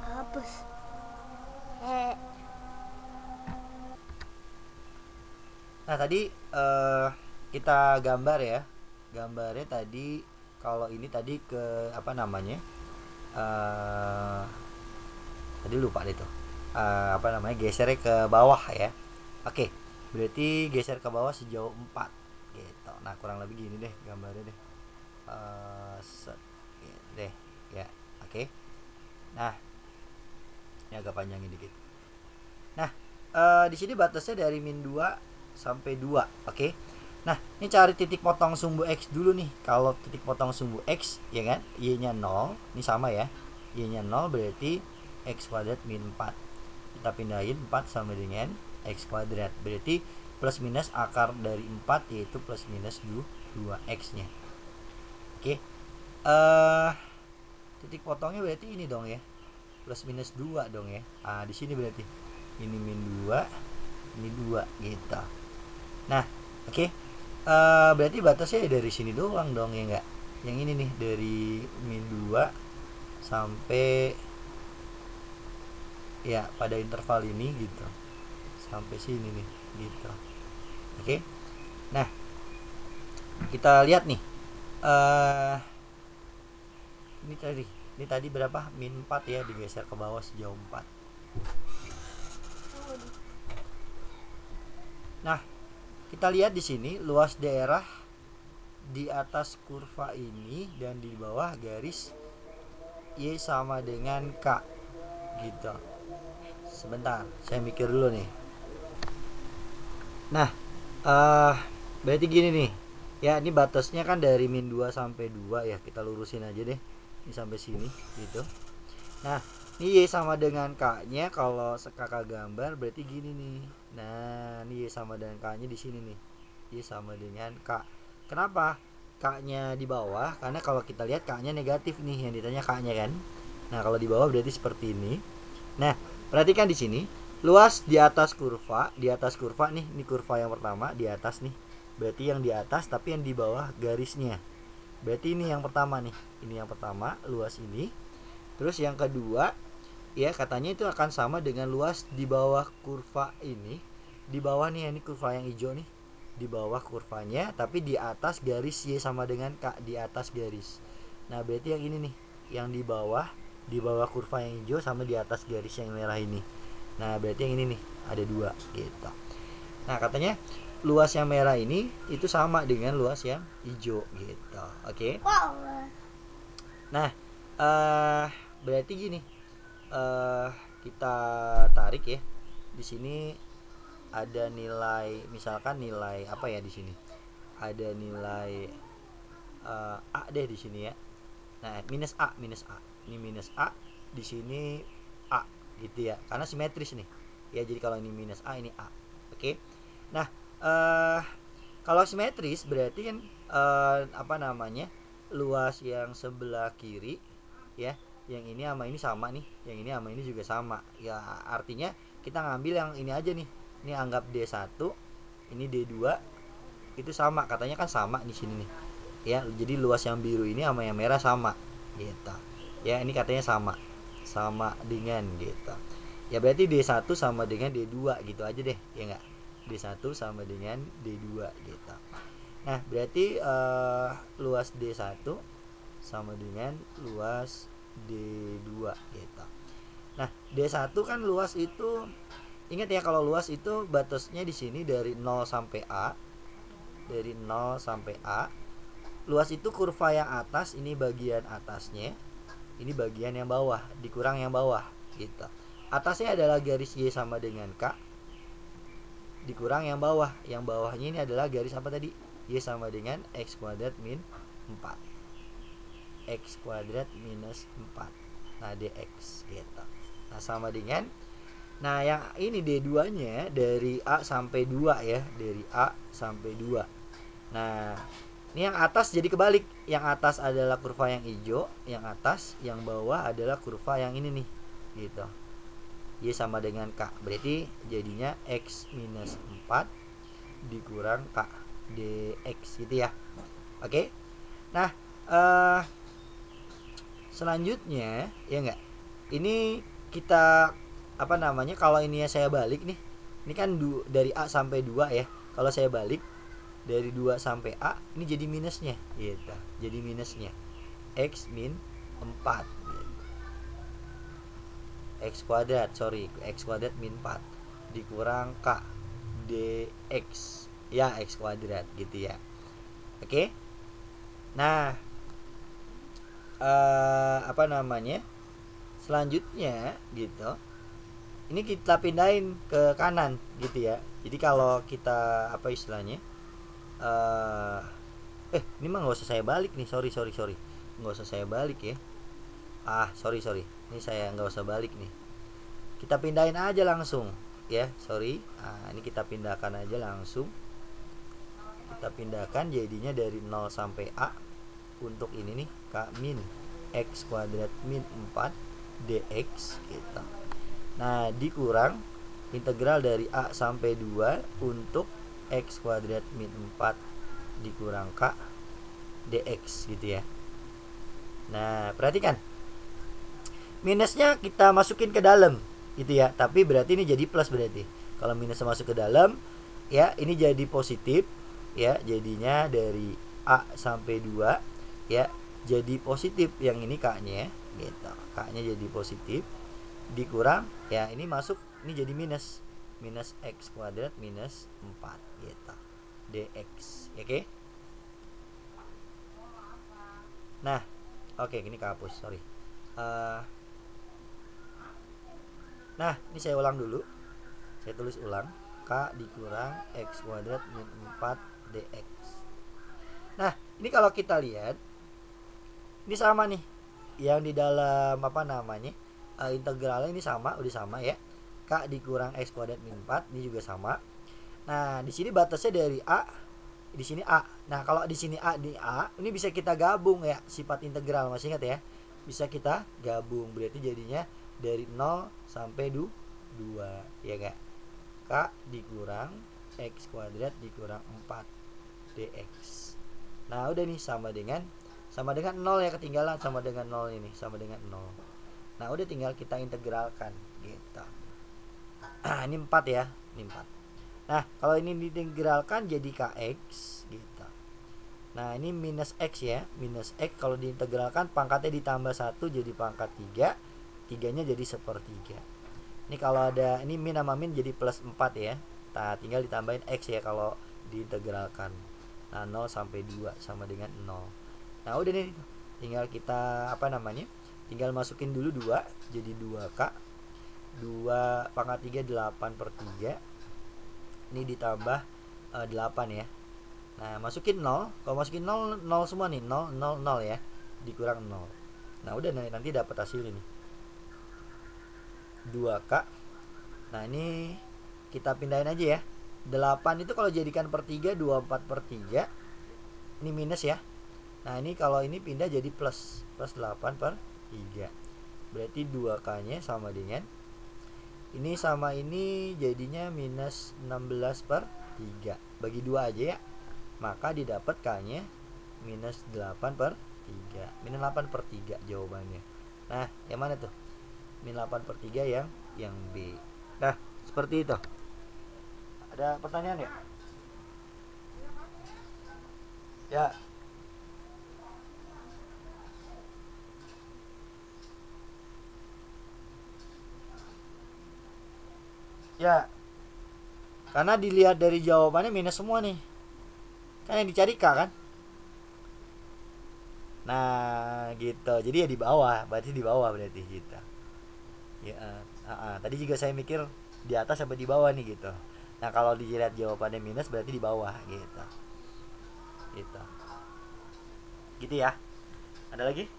Hapus. Nah, tadi kita gambar ya. Gambarnya tadi kalau ini tadi ke apa namanya? Tadi lupa deh tuh. Apa namanya? Gesernya ke bawah ya. Oke. Berarti geser ke bawah sejauh 4 gitu. Nah, kurang lebih gini deh gambarnya deh. Set gitu deh ya. Oke. Nah, ini agak panjangin dikit. Nah, di sini batasnya dari min 2 sampai 2, oke. Nah, ini cari titik potong sumbu X dulu nih. Kalau titik potong sumbu X, ya kan, Y-nya 0, ini sama ya. Y-nya 0 berarti X kuadrat min 4. Kita pindahin 4 sama dengan X kuadrat. Berarti plus minus akar dari 4 yaitu plus minus 2X-nya. Oke. Titik potongnya berarti ini dong ya. Plus minus 2 dong ya. Di sini berarti ini min 2, ini 2 gitu. Nah, oke. Berarti batasnya dari sini doang dong ya enggak? Yang ini nih dari min 2 sampai ya pada interval ini gitu. Sampai sini nih gitu. Oke. Nah, kita lihat nih. Ini tadi berapa? Min 4 ya, digeser ke bawah sejauh 4. Nah, kita lihat di sini luas daerah di atas kurva ini dan di bawah garis Y sama dengan K gitu. Sebentar, saya mikir dulu nih. Nah, berarti gini nih. Ya, ini batasnya kan dari min 2 sampai 2 ya. Kita lurusin aja deh. Ini sampai sini gitu. Nah, ini Y sama dengan K-nya kalau kakak gambar berarti gini nih. Nah, ini Y sama dengan K-nya di sini nih. Y sama dengan K. Kenapa? K-nya di bawah karena kalau kita lihat K-nya negatif nih, yang ditanya K-nya kan. Nah, kalau di bawah berarti seperti ini. Nah, perhatikan di sini, luas di atas kurva nih, ini kurva yang pertama di atas nih. Berarti yang di atas tapi yang di bawah garisnya. Berarti ini yang pertama nih. Ini yang pertama, luas ini. Terus yang kedua, ya katanya itu akan sama dengan luas di bawah kurva ini. Di bawah nih, ini kurva yang hijau nih. Di bawah kurvanya, tapi di atas garis Y sama dengan K, di atas garis. Nah, berarti yang ini nih, yang di bawah kurva yang hijau sama di atas garis yang merah ini. Nah, berarti yang ini nih, ada 2 gitu. Nah, katanya luas yang merah ini itu sama dengan luas yang hijau gitu. Oke. Nah, berarti gini. Kita tarik ya. Di sini ada nilai, misalkan nilai apa ya di sini? Ada nilai A deh di sini ya. Nah, minus A. Ini minus A, di sini A gitu ya. Karena simetris nih. Ya, jadi kalau ini minus A, ini A. Oke. Nah, kalau simetris berarti kan apa namanya? Luas yang sebelah kiri ya, yang ini sama ini sama nih, yang ini sama ini juga sama. Ya, artinya kita ngambil yang ini aja nih. Ini anggap D1, ini D2, itu sama, katanya kan sama di sini nih. Ya, jadi luas yang biru ini sama yang merah sama gitu. Ya, ini katanya sama. Sama dengan gitu. Ya, berarti D1 sama dengan D2 gitu aja deh, ya enggak? D1 sama dengan D2 gitu. Nah, berarti luas D1 sama dengan luas D2 gitu. Nah, D1 kan luas itu, ingat ya, kalau luas itu batasnya di sini dari 0 sampai A. Dari 0 sampai A. Luas itu kurva yang atas, ini bagian atasnya. Ini bagian yang bawah, dikurang yang bawah gitu. Atasnya adalah garis Y sama dengan K, dikurang yang bawah. Yang bawahnya ini adalah garis apa tadi? Y sama dengan X kuadrat min 4. X kuadrat minus 4. Nah, dx gitu. Nah, sama dengan, nah yang ini D2 nya dari A sampai 2 ya. Dari A sampai 2. Nah, ini yang atas jadi kebalik. Yang atas adalah kurva yang hijau, yang atas, yang bawah adalah kurva yang ini nih gitu. Y sama dengan K. Berarti jadinya X minus 4 dikurang K dx gitu ya. Oke. Nah, selanjutnya ya enggak, ini kita apa namanya, kalau ini ya saya balik nih, ini kan dari A sampai 2 ya. Kalau saya balik dari 2 sampai A, ini jadi minusnya gitu. Jadi minusnya X min 4 gitu. X kuadrat min 4 dikurang K dx ya, X kuadrat gitu ya. Oke. Nah, apa namanya, selanjutnya gitu, ini kita pindahin ke kanan gitu ya. Jadi kalau kita apa istilahnya, ini mah nggak usah saya balik nih, sorry nggak usah saya balik ya. Sorry ini saya nggak usah balik nih, kita pindahin aja langsung ya. Ini kita pindahkan aja langsung. Kita pindahkan jadinya dari 0 sampai A. Untuk ini nih K min X kuadrat min 4 dx gitu. Nah, dikurang integral dari A sampai 2 untuk X kuadrat min 4 dikurang K dx gitu ya. Nah, perhatikan, minusnya kita masukin ke dalam gitu ya. Tapi berarti ini jadi plus, berarti kalau minusnya masuk ke dalam ya, ini jadi positif ya. Jadinya dari A sampai 2 ya, jadi positif yang ini K-nya gitu. K-nya jadi positif dikurang ya, ini masuk, ini jadi minus X kuadrat minus 4 gitu. dx. Oke. Nah, oke, ini kehapus, sorry. Nah, ini saya ulang dulu. Saya tulis ulang. K dikurang x kuadrat min 4 dx. Nah, ini kalau kita lihat, ini sama nih. Yang di dalam apa namanya? Integralnya ini sama, udah sama ya. K dikurang x kuadrat min 4, ini juga sama. Nah, di sini batasnya dari A, di sini A. Nah, kalau di sini A di A, ini bisa kita gabung ya, sifat integral, masih ingat ya? Bisa kita gabung, berarti jadinya dari 0 sampai 2, ya enggak? K dikurang x kuadrat dikurang 4 dx. Nah, udah nih sama dengan 0 ya, ketinggalan sama dengan 0 ini, sama dengan 0. Nah, udah tinggal kita integralkan gitu. Ini 4 ya, ini 4. Nah, kalau ini diintegralkan jadi kx gitu. Nah, ini minus x ya, minus x kalau diintegralkan pangkatnya ditambah 1 jadi pangkat 3, 3-nya jadi sepertiga. Ini kalau ada, ini min sama min jadi plus 4 ya. Nah, tinggal ditambahin x ya kalau diintegralkan. Nah, 0 sampai 2 sama dengan 0. Nah, udah nih, tinggal kita apa namanya? Tinggal masukin dulu 2, jadi 2k. 2 pangkat 3 8/3. Ini ditambah 8 ya. Nah, masukin 0. Kalau masukin 0, 0 semua nih, 0 0 0 ya. Dikurang 0. Nah, udah nanti dapat hasil ini. 2k. Nah, ini kita pindahin aja ya. 8 itu kalau jadikan per 3, 24/3. Ini minus ya. Nah, ini kalau ini pindah jadi plus 8/3. Berarti 2k-nya sama dengan ini sama ini jadinya minus 16/3. Bagi 2 aja ya. Maka didapat k-nya minus 8/3. Minus 8/3 jawabannya. Nah, yang mana tuh? Minus 8/3 yang B. Nah, seperti itu. Ada pertanyaan ya? Ya. Ya. Karena dilihat dari jawabannya minus semua nih. Kan yang dicari K kan? Nah, gitu. Jadi ya di bawah, berarti di bawah berarti gitu. Ya, tadi juga saya mikir di atas sampai di bawah nih gitu. Nah, kalau dilihat jawabannya minus berarti di bawah gitu. Gitu. Gitu ya. Ada lagi?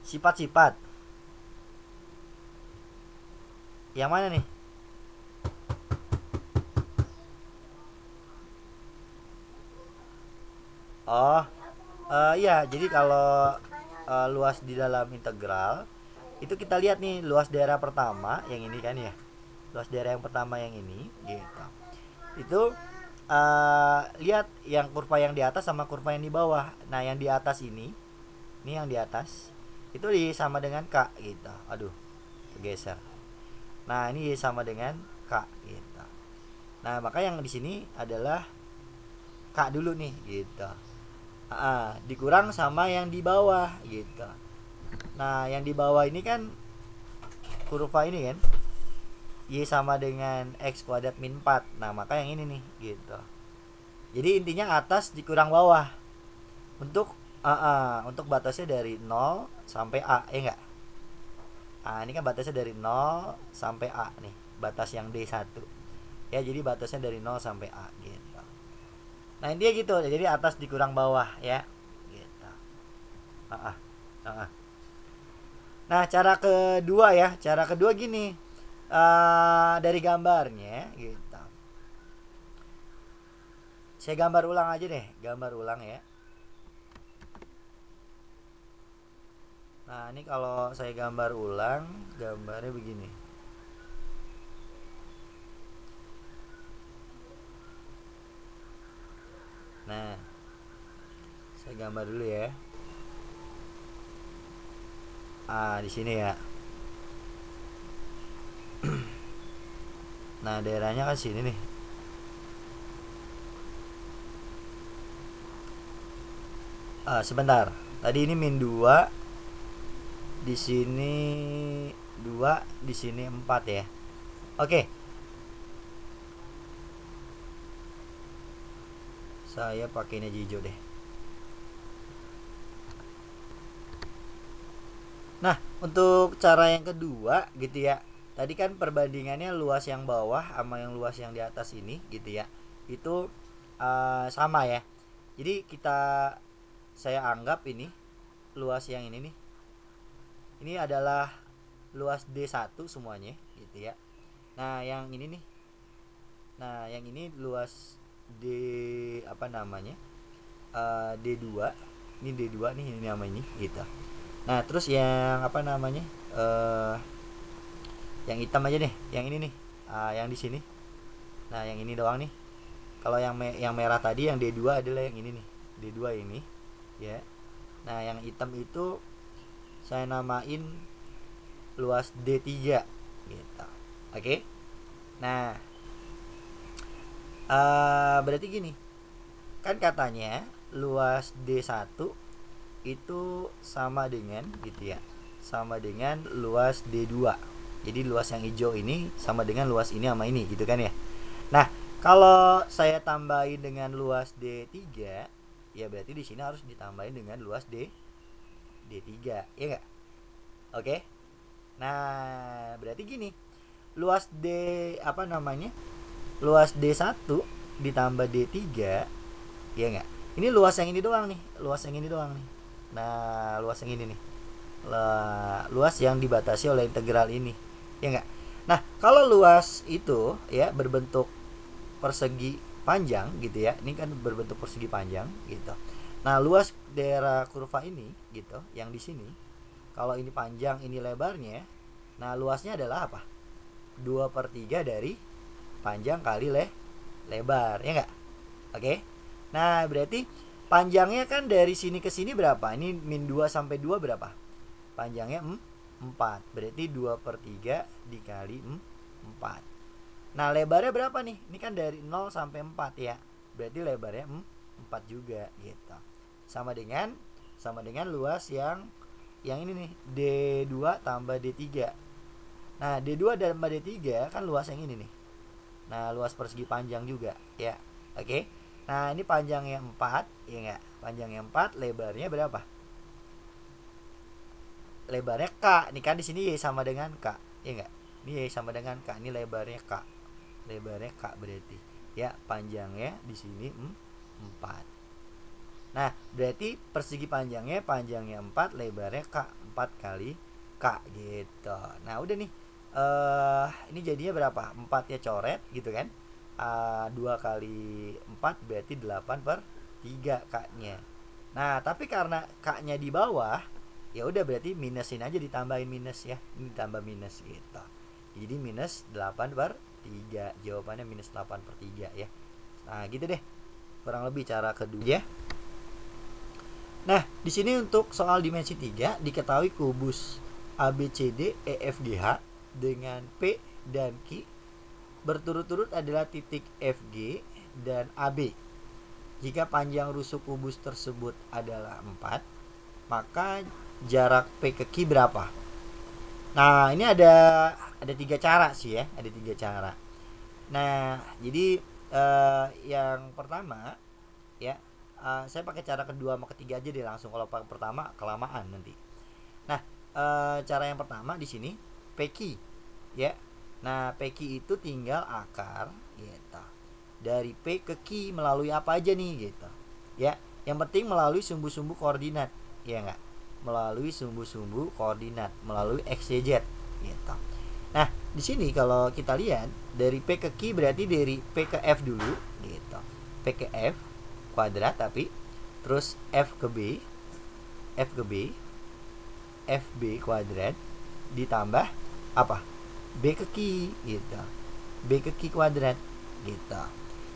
Sifat-sifat. Yang mana nih? Oh, iya. Jadi kalau luas di dalam integral itu kita lihat nih luas daerah pertama yang ini kan ya. Luas daerah yang pertama yang ini gitu. Itu lihat yang kurva yang di atas sama kurva yang di bawah. Nah, yang di atas ini yang di atas itu sama dengan K gitu. Aduh, kegeser. Nah, ini sama dengan K gitu. Nah, maka yang di sini adalah K dulu nih gitu. Dikurang sama yang di bawah gitu. Nah, yang di bawah ini kan kurva ini kan Y sama dengan X kuadrat min 4. Nah, maka yang ini nih gitu. Jadi intinya atas dikurang bawah. Untuk batasnya dari 0 sampai A, ya enggak? Ini kan batasnya dari 0 sampai A nih, batas yang D1. Ya, jadi batasnya dari 0 sampai A gitu. Nah, intinya gitu. Jadi atas dikurang bawah ya. Gitu. Nah, cara kedua ya. Cara kedua gini. Dari gambarnya gitu. Saya gambar ulang aja deh, gambar ulang ya. Nah, ini kalau saya gambar ulang, gambarnya begini. Nah, saya gambar dulu ya. Di sini ya. Nah, daerahnya kan sini nih. Sebentar. Tadi ini min 2. di sini 2, di sini 4 ya. Oke. Saya pakainya hijau deh. Nah, untuk cara yang kedua gitu ya. Tadi kan perbandingannya luas yang bawah sama yang luas yang di atas ini gitu ya. Itu sama ya. Jadi saya anggap ini luas yang ini nih. Ini adalah luas D1 semuanya gitu ya. Nah, yang ini nih. Nah, yang ini luas D apa namanya? D2. Ini D2 nih, ini namanya gitu. Nah, terus yang apa namanya? Yang hitam aja deh, yang ini nih. Yang di sini. Nah, yang ini doang nih. Kalau yang merah tadi yang D2 adalah yang ini nih. D2 ini, ya. Nah, yang hitam itu saya namain luas D3 gitu. Oke. Nah, berarti gini. Kan katanya luas D1 itu sama dengan gitu ya. Sama dengan luas D2. Jadi luas yang hijau ini sama dengan luas ini sama ini gitu kan ya. Nah, kalau saya tambahin dengan luas D3, ya berarti di sini harus ditambahin dengan luas D3, ya enggak? Oke. Nah, berarti gini. Luas D apa namanya? Luas D1 ditambah D3, ya enggak? Ini luas yang ini doang nih, luas yang ini doang nih. Nah, luas yang ini nih. Luas yang dibatasi oleh integral ini, ya enggak? Nah, kalau luas itu ya berbentuk persegi panjang gitu ya, ini kan berbentuk persegi panjang gitu. Nah, luas daerah kurva ini gitu, yang di sini, kalau ini panjang, ini lebarnya, nah luasnya adalah apa? 2/3 dari panjang kali lebar, ya enggak? Oke. Nah, berarti panjangnya kan dari sini ke sini berapa? Ini min 2 sampai 2 berapa? Panjangnya 4. Berarti 2/3 dikali 4. Nah, lebarnya berapa nih? Ini kan dari 0 sampai 4 ya. Berarti lebarnya 4 juga gitu. Sama dengan luas yang ini nih, D2 tambah D3. Nah, D2 tambah D3 kan luas yang ini nih. Nah, luas persegi panjang juga ya. Oke. Nah, ini panjangnya 4, ya enggak? Panjangnya 4, lebarnya berapa? Lebarnya K. Ini kan di sini Y sama dengan K, ya enggak? Ini Y sama dengan K, ini lebarnya K. Lebarnya K berarti. Ya, panjangnya di sini 4. Nah, berarti persegi panjangnya 4, lebarnya K, 4 kali K gitu. Nah, udah nih. Ini jadinya berapa? 4 ya coret gitu kan. 2 kali 4 berarti 8/3 K-nya. Nah, tapi karena K-nya di bawah, ya udah berarti minusin aja, ditambahin minus ya. Ini tambah minus gitu. Jadi minus 8/3. Jawabannya minus 8/3 ya. Nah, gitu deh. Kurang lebih cara kedua ya. Nah, di sini untuk soal dimensi 3 diketahui kubus ABCD EFGH dengan P dan Q berturut-turut adalah titik FG dan AB. Jika panjang rusuk kubus tersebut adalah 4, maka jarak P ke Q berapa? Nah, ini ada 3 cara sih ya, ada 3 cara. Nah, jadi yang pertama ya, saya pakai cara kedua sama ketiga aja deh langsung. Kalau pertama kelamaan nanti. Nah, cara yang pertama di sini PQ ya. Nah, PQ itu tinggal akar gitu. Dari P ke Q melalui apa aja nih gitu. Ya, yang penting melalui sumbu-sumbu koordinat, ya enggak? Melalui sumbu-sumbu koordinat, melalui X, Y, Z gitu. Nah, di sini kalau kita lihat dari P ke Q berarti dari P ke F dulu gitu. P ke F kuadrat tapi terus F ke B, FB kuadrat ditambah apa? B ke Q gitu. B ke Q kuadrat gitu.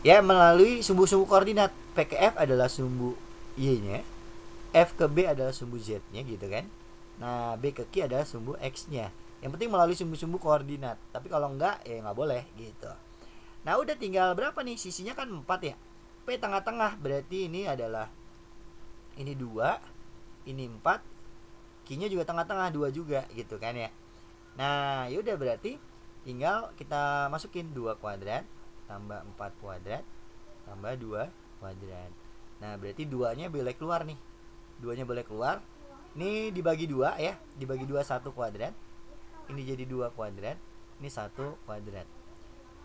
Ya, melalui sumbu-sumbu koordinat. P ke F adalah sumbu Y-nya, F ke B adalah sumbu Z-nya gitu kan. Nah, B ke Q adalah sumbu X-nya. Yang penting melalui sumbu-sumbu koordinat. Tapi kalau enggak ya nggak boleh gitu. Nah, udah tinggal berapa nih? Sisinya kan 4 ya. P tengah-tengah berarti ini adalah ini 2, ini 4, Q-nya juga tengah-tengah 2 juga gitu kan ya. Nah yaudah berarti tinggal kita masukin 2 kuadrat tambah 4 kuadrat tambah 2 kuadrat. Nah berarti 2-nya boleh keluar nih, 2-nya boleh keluar. Ini dibagi 2 ya, dibagi 2 1 kuadrat, ini jadi 2 kuadrat, ini 1 kuadrat,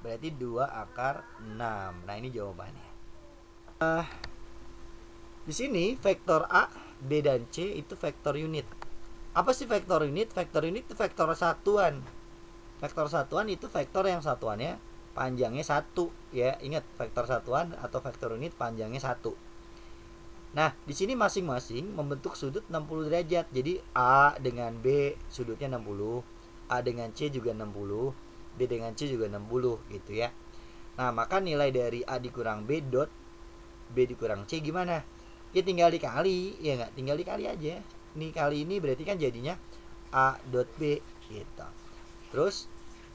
berarti 2 akar 6. Nah ini jawabannya. Di sini vektor A, B dan C itu vektor unit. Apa sih vektor unit? Vektor unit itu vektor satuan. Vektor satuan itu vektor yang satuannya panjangnya 1 ya. Ingat, vektor satuan atau vektor unit panjangnya 1. Nah, di sini masing-masing membentuk sudut 60 derajat. Jadi A dengan B sudutnya 60, A dengan C juga 60, B dengan C juga 60 gitu ya. Nah, maka nilai dari A dikurang B dot B dikurang C gimana? Ya tinggal dikali, ya nggak? Tinggal dikali aja. Ini kali ini berarti kan jadinya A dot B gitu. Terus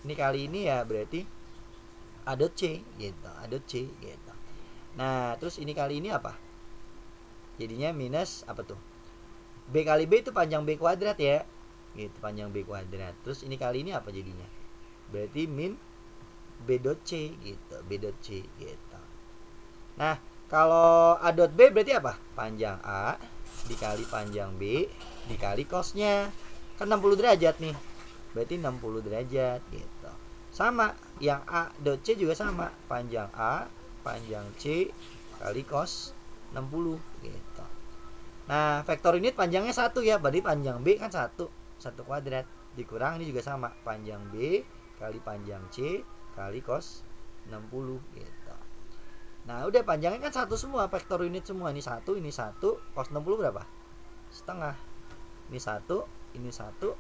ini kali ini ya berarti A dot C gitu, A dot C gitu. Nah, terus ini kali ini apa? Jadinya minus apa tuh? B kali B itu panjang B kuadrat ya. Gitu, panjang B kuadrat. Terus ini kali ini apa jadinya? Berarti min B dot C gitu, B dot C gitu. Nah, kalau A dot B berarti apa? Panjang A dikali panjang B dikali cosnya. Kan 60 derajat nih. Berarti 60 derajat gitu. Sama, yang A dot C juga sama. Panjang A, panjang C kali cos 60 gitu. Nah, vektor unit panjangnya 1 ya. Berarti panjang B kan 1 kuadrat. Dikurang ini juga sama. Panjang B kali panjang C kali cos 60 gitu. Nah udah panjangnya kan 1 semua, vektor unit semua. Ini 1, ini 1, cos 60 berapa? Setengah. Ini 1, ini 1,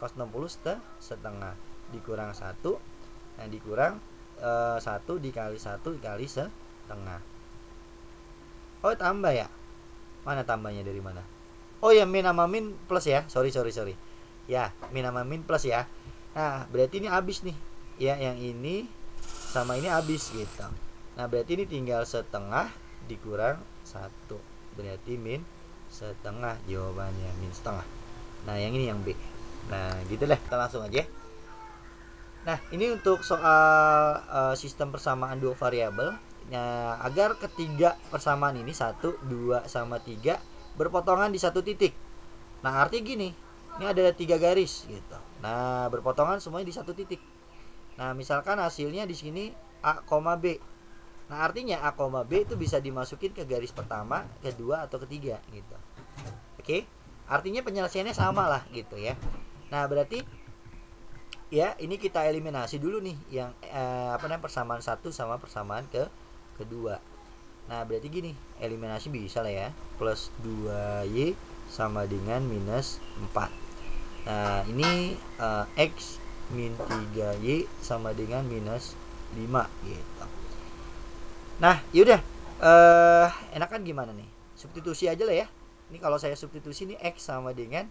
cos 60 setengah. Dikurang 1. Nah dikurang 1 dikali 1 dikali setengah. Oh tambah ya? Mana tambahnya dari mana? Oh ya, min sama min plus ya. Sorry. Ya, min sama min plus ya. Nah berarti ini habis nih. Ya yang ini sama ini habis gitu. Nah berarti ini tinggal setengah dikurang 1, berarti min setengah, jawabannya min setengah. Nah yang ini yang B. Nah gitu lah, kita langsung aja. Nah ini untuk soal sistem persamaan dua variabel. Nah agar ketiga persamaan ini 1, 2, sama 3 berpotongan di satu titik. Nah artinya gini, ini ada 3 garis gitu. Nah berpotongan semuanya di satu titik. Nah misalkan hasilnya di sini A, B. Nah artinya A, B itu bisa dimasukin ke garis pertama, kedua, atau ketiga gitu. Oke, artinya penyelesaiannya sama lah gitu ya. Nah berarti ya ini kita eliminasi dulu nih yang persamaan 1 sama persamaan kedua. Nah berarti gini, eliminasi bisa lah ya. Plus 2Y sama dengan minus 4. Nah ini X min 3Y sama dengan minus 5 gitu. Nah, yaudah, enakan gimana nih? Substitusi aja lah ya. Ini kalau saya substitusi ini X sama dengan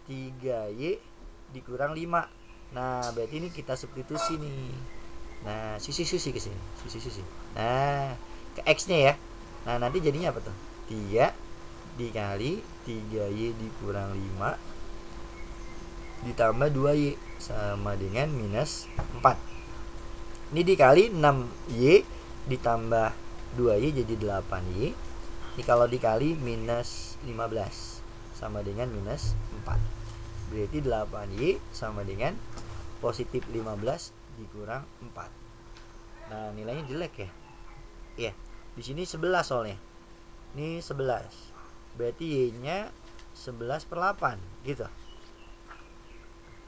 3Y dikurang 5. Nah, berarti ini kita substitusi nih. Nah, susi ke sini. Susi. Nah, ke X-nya ya. Nah, nanti jadinya apa tuh? 3 dikali 3Y dikurang 5 ditambah 2Y sama dengan minus 4. Ini dikali 6Y ditambah 2Y jadi 8Y. Ini kalau dikali minus 15 sama dengan minus 4. Berarti 8Y sama dengan positif 15 dikurang 4. Nah nilainya jelek ya. Iya, di sini 11 soalnya. Ini 11. Berarti Y-nya 11/8 gitu.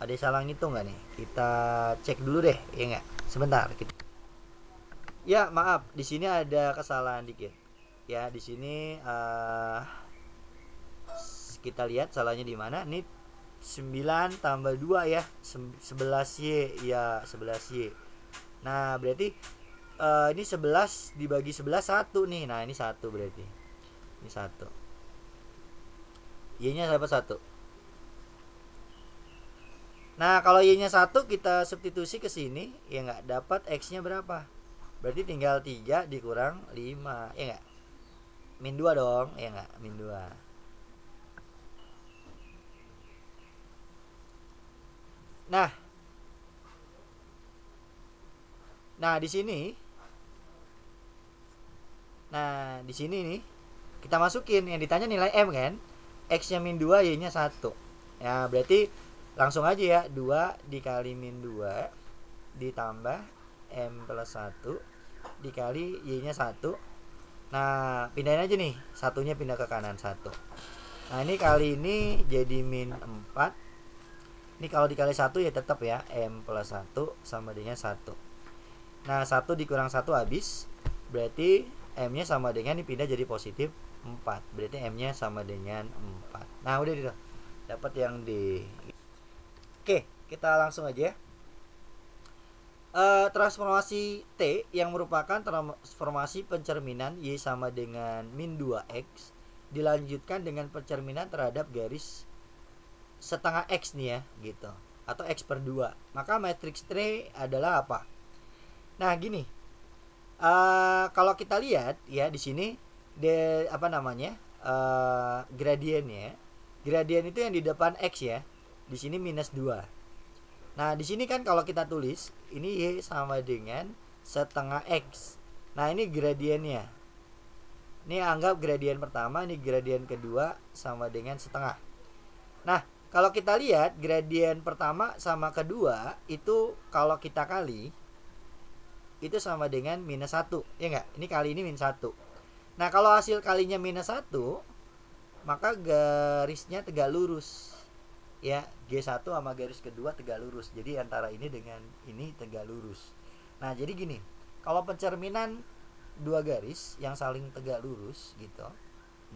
Ada salah ngitung nggak nih? Kita cek dulu deh, ya nggak? Sebentar. Ya maaf, di sini ada kesalahan dikit. Ya di sini kita lihat salahnya di mana. Ini 9 tambah 2 ya, 11Y ya, 11Y. Nah berarti ini 11 dibagi 11 1 nih. Nah ini 1 berarti. Ini 1. Y-nya dapat 1. Nah kalau Y-nya 1 kita substitusi ke sini, ya nggak, dapat X-nya berapa? Berarti tinggal 3 dikurang 5, ya nggak? Min 2 dong, ya nggak? Min 2. Nah, nah di sini, nih kita masukin yang ditanya nilai M kan. X-nya min 2, Y-nya 1. Ya, berarti langsung aja ya, 2 dikali min 2 ditambah M plus 1 dikali Y-nya 1. Nah, pindahin aja nih, satunya pindah ke kanan 1. Nah, ini kali ini jadi min 4. Ini kalau dikali 1 ya tetap ya, M plus 1 sama dengan 1. Nah, 1 dikurang 1 habis. Berarti M-nya sama dengan dipindah jadi positif 4. Berarti M-nya sama dengan 4. Nah, udah itu. Dapat yang D. Oke, kita langsung aja. Transformasi T yang merupakan transformasi pencerminan Y sama dengan min 2X dilanjutkan dengan pencerminan terhadap garis setengah X nih ya, gitu. Atau X per 2. Maka matriks T adalah apa? Nah, gini. Kalau kita lihat ya di sini apa namanya? Gradiennya. Gradien itu yang di depan X ya. Di sini minus 2. Nah, di sini kan kalau kita tulis ini Y sama dengan setengah X. Nah, ini gradiennya. Ini anggap gradien pertama, ini gradien kedua sama dengan setengah. Nah, kalau kita lihat gradien pertama sama kedua itu kalau kita kali itu sama dengan minus 1, ya enggak? Ini kali ini minus 1. Nah, kalau hasil kalinya minus 1, maka garisnya tegak lurus. Ya, G1 sama garis kedua tegak lurus. Jadi antara ini dengan ini tegak lurus. Nah, jadi gini, kalau pencerminan dua garis yang saling tegak lurus gitu.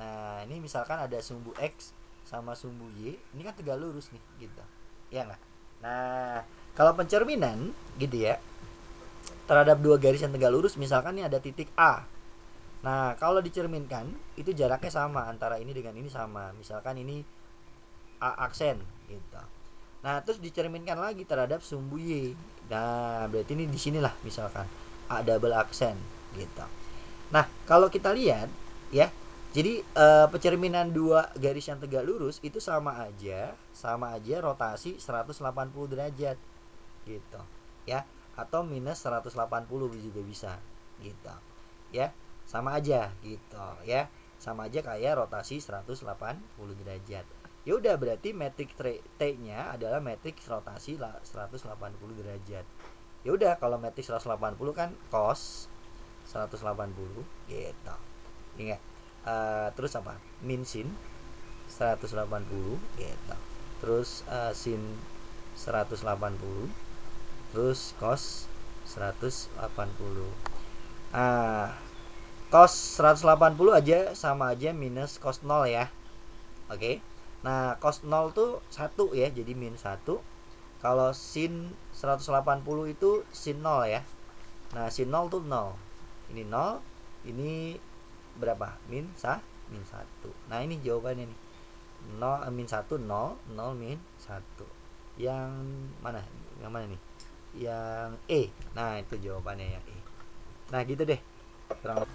Nah, ini misalkan ada sumbu X sama sumbu Y, ini kan tegak lurus nih gitu. Ya enggak? Nah, kalau pencerminan gitu ya, terhadap dua garis yang tegak lurus, misalkan ini ada titik A. Nah, kalau dicerminkan itu jaraknya sama antara ini dengan ini sama. Misalkan ini A aksen gitu. Nah, terus dicerminkan lagi terhadap sumbu Y. Nah, berarti ini di sinilah misalkan A double aksen gitu. Nah, kalau kita lihat ya, jadi pencerminan dua garis yang tegak lurus itu sama aja rotasi 180 derajat gitu ya, atau minus 180 juga bisa gitu ya, sama aja gitu ya, sama aja kayak rotasi 180 derajat. Ya udah, berarti metrik T-nya adalah metrik rotasi 180 derajat. Ya udah, kalau metrik 180 kan cos 180 gitu. Ingat. Terus apa? Min sin 180 gitu. Terus sin 180. Terus cos 180. Cos 180 aja sama aja minus cos 0 ya. Oke. Nah, cos 0 tuh 1 ya, jadi min 1. Kalau sin 180 itu sin 0 ya. Nah, sin 0 tuh 0. Ini 0, ini berapa? Min 1. Nah, ini jawabannya nih. 0 min 1 0, 0 min 1. Yang mana? Yang mana nih? Yang E. Nah, itu jawabannya yang E. Nah, gitu deh. Kurang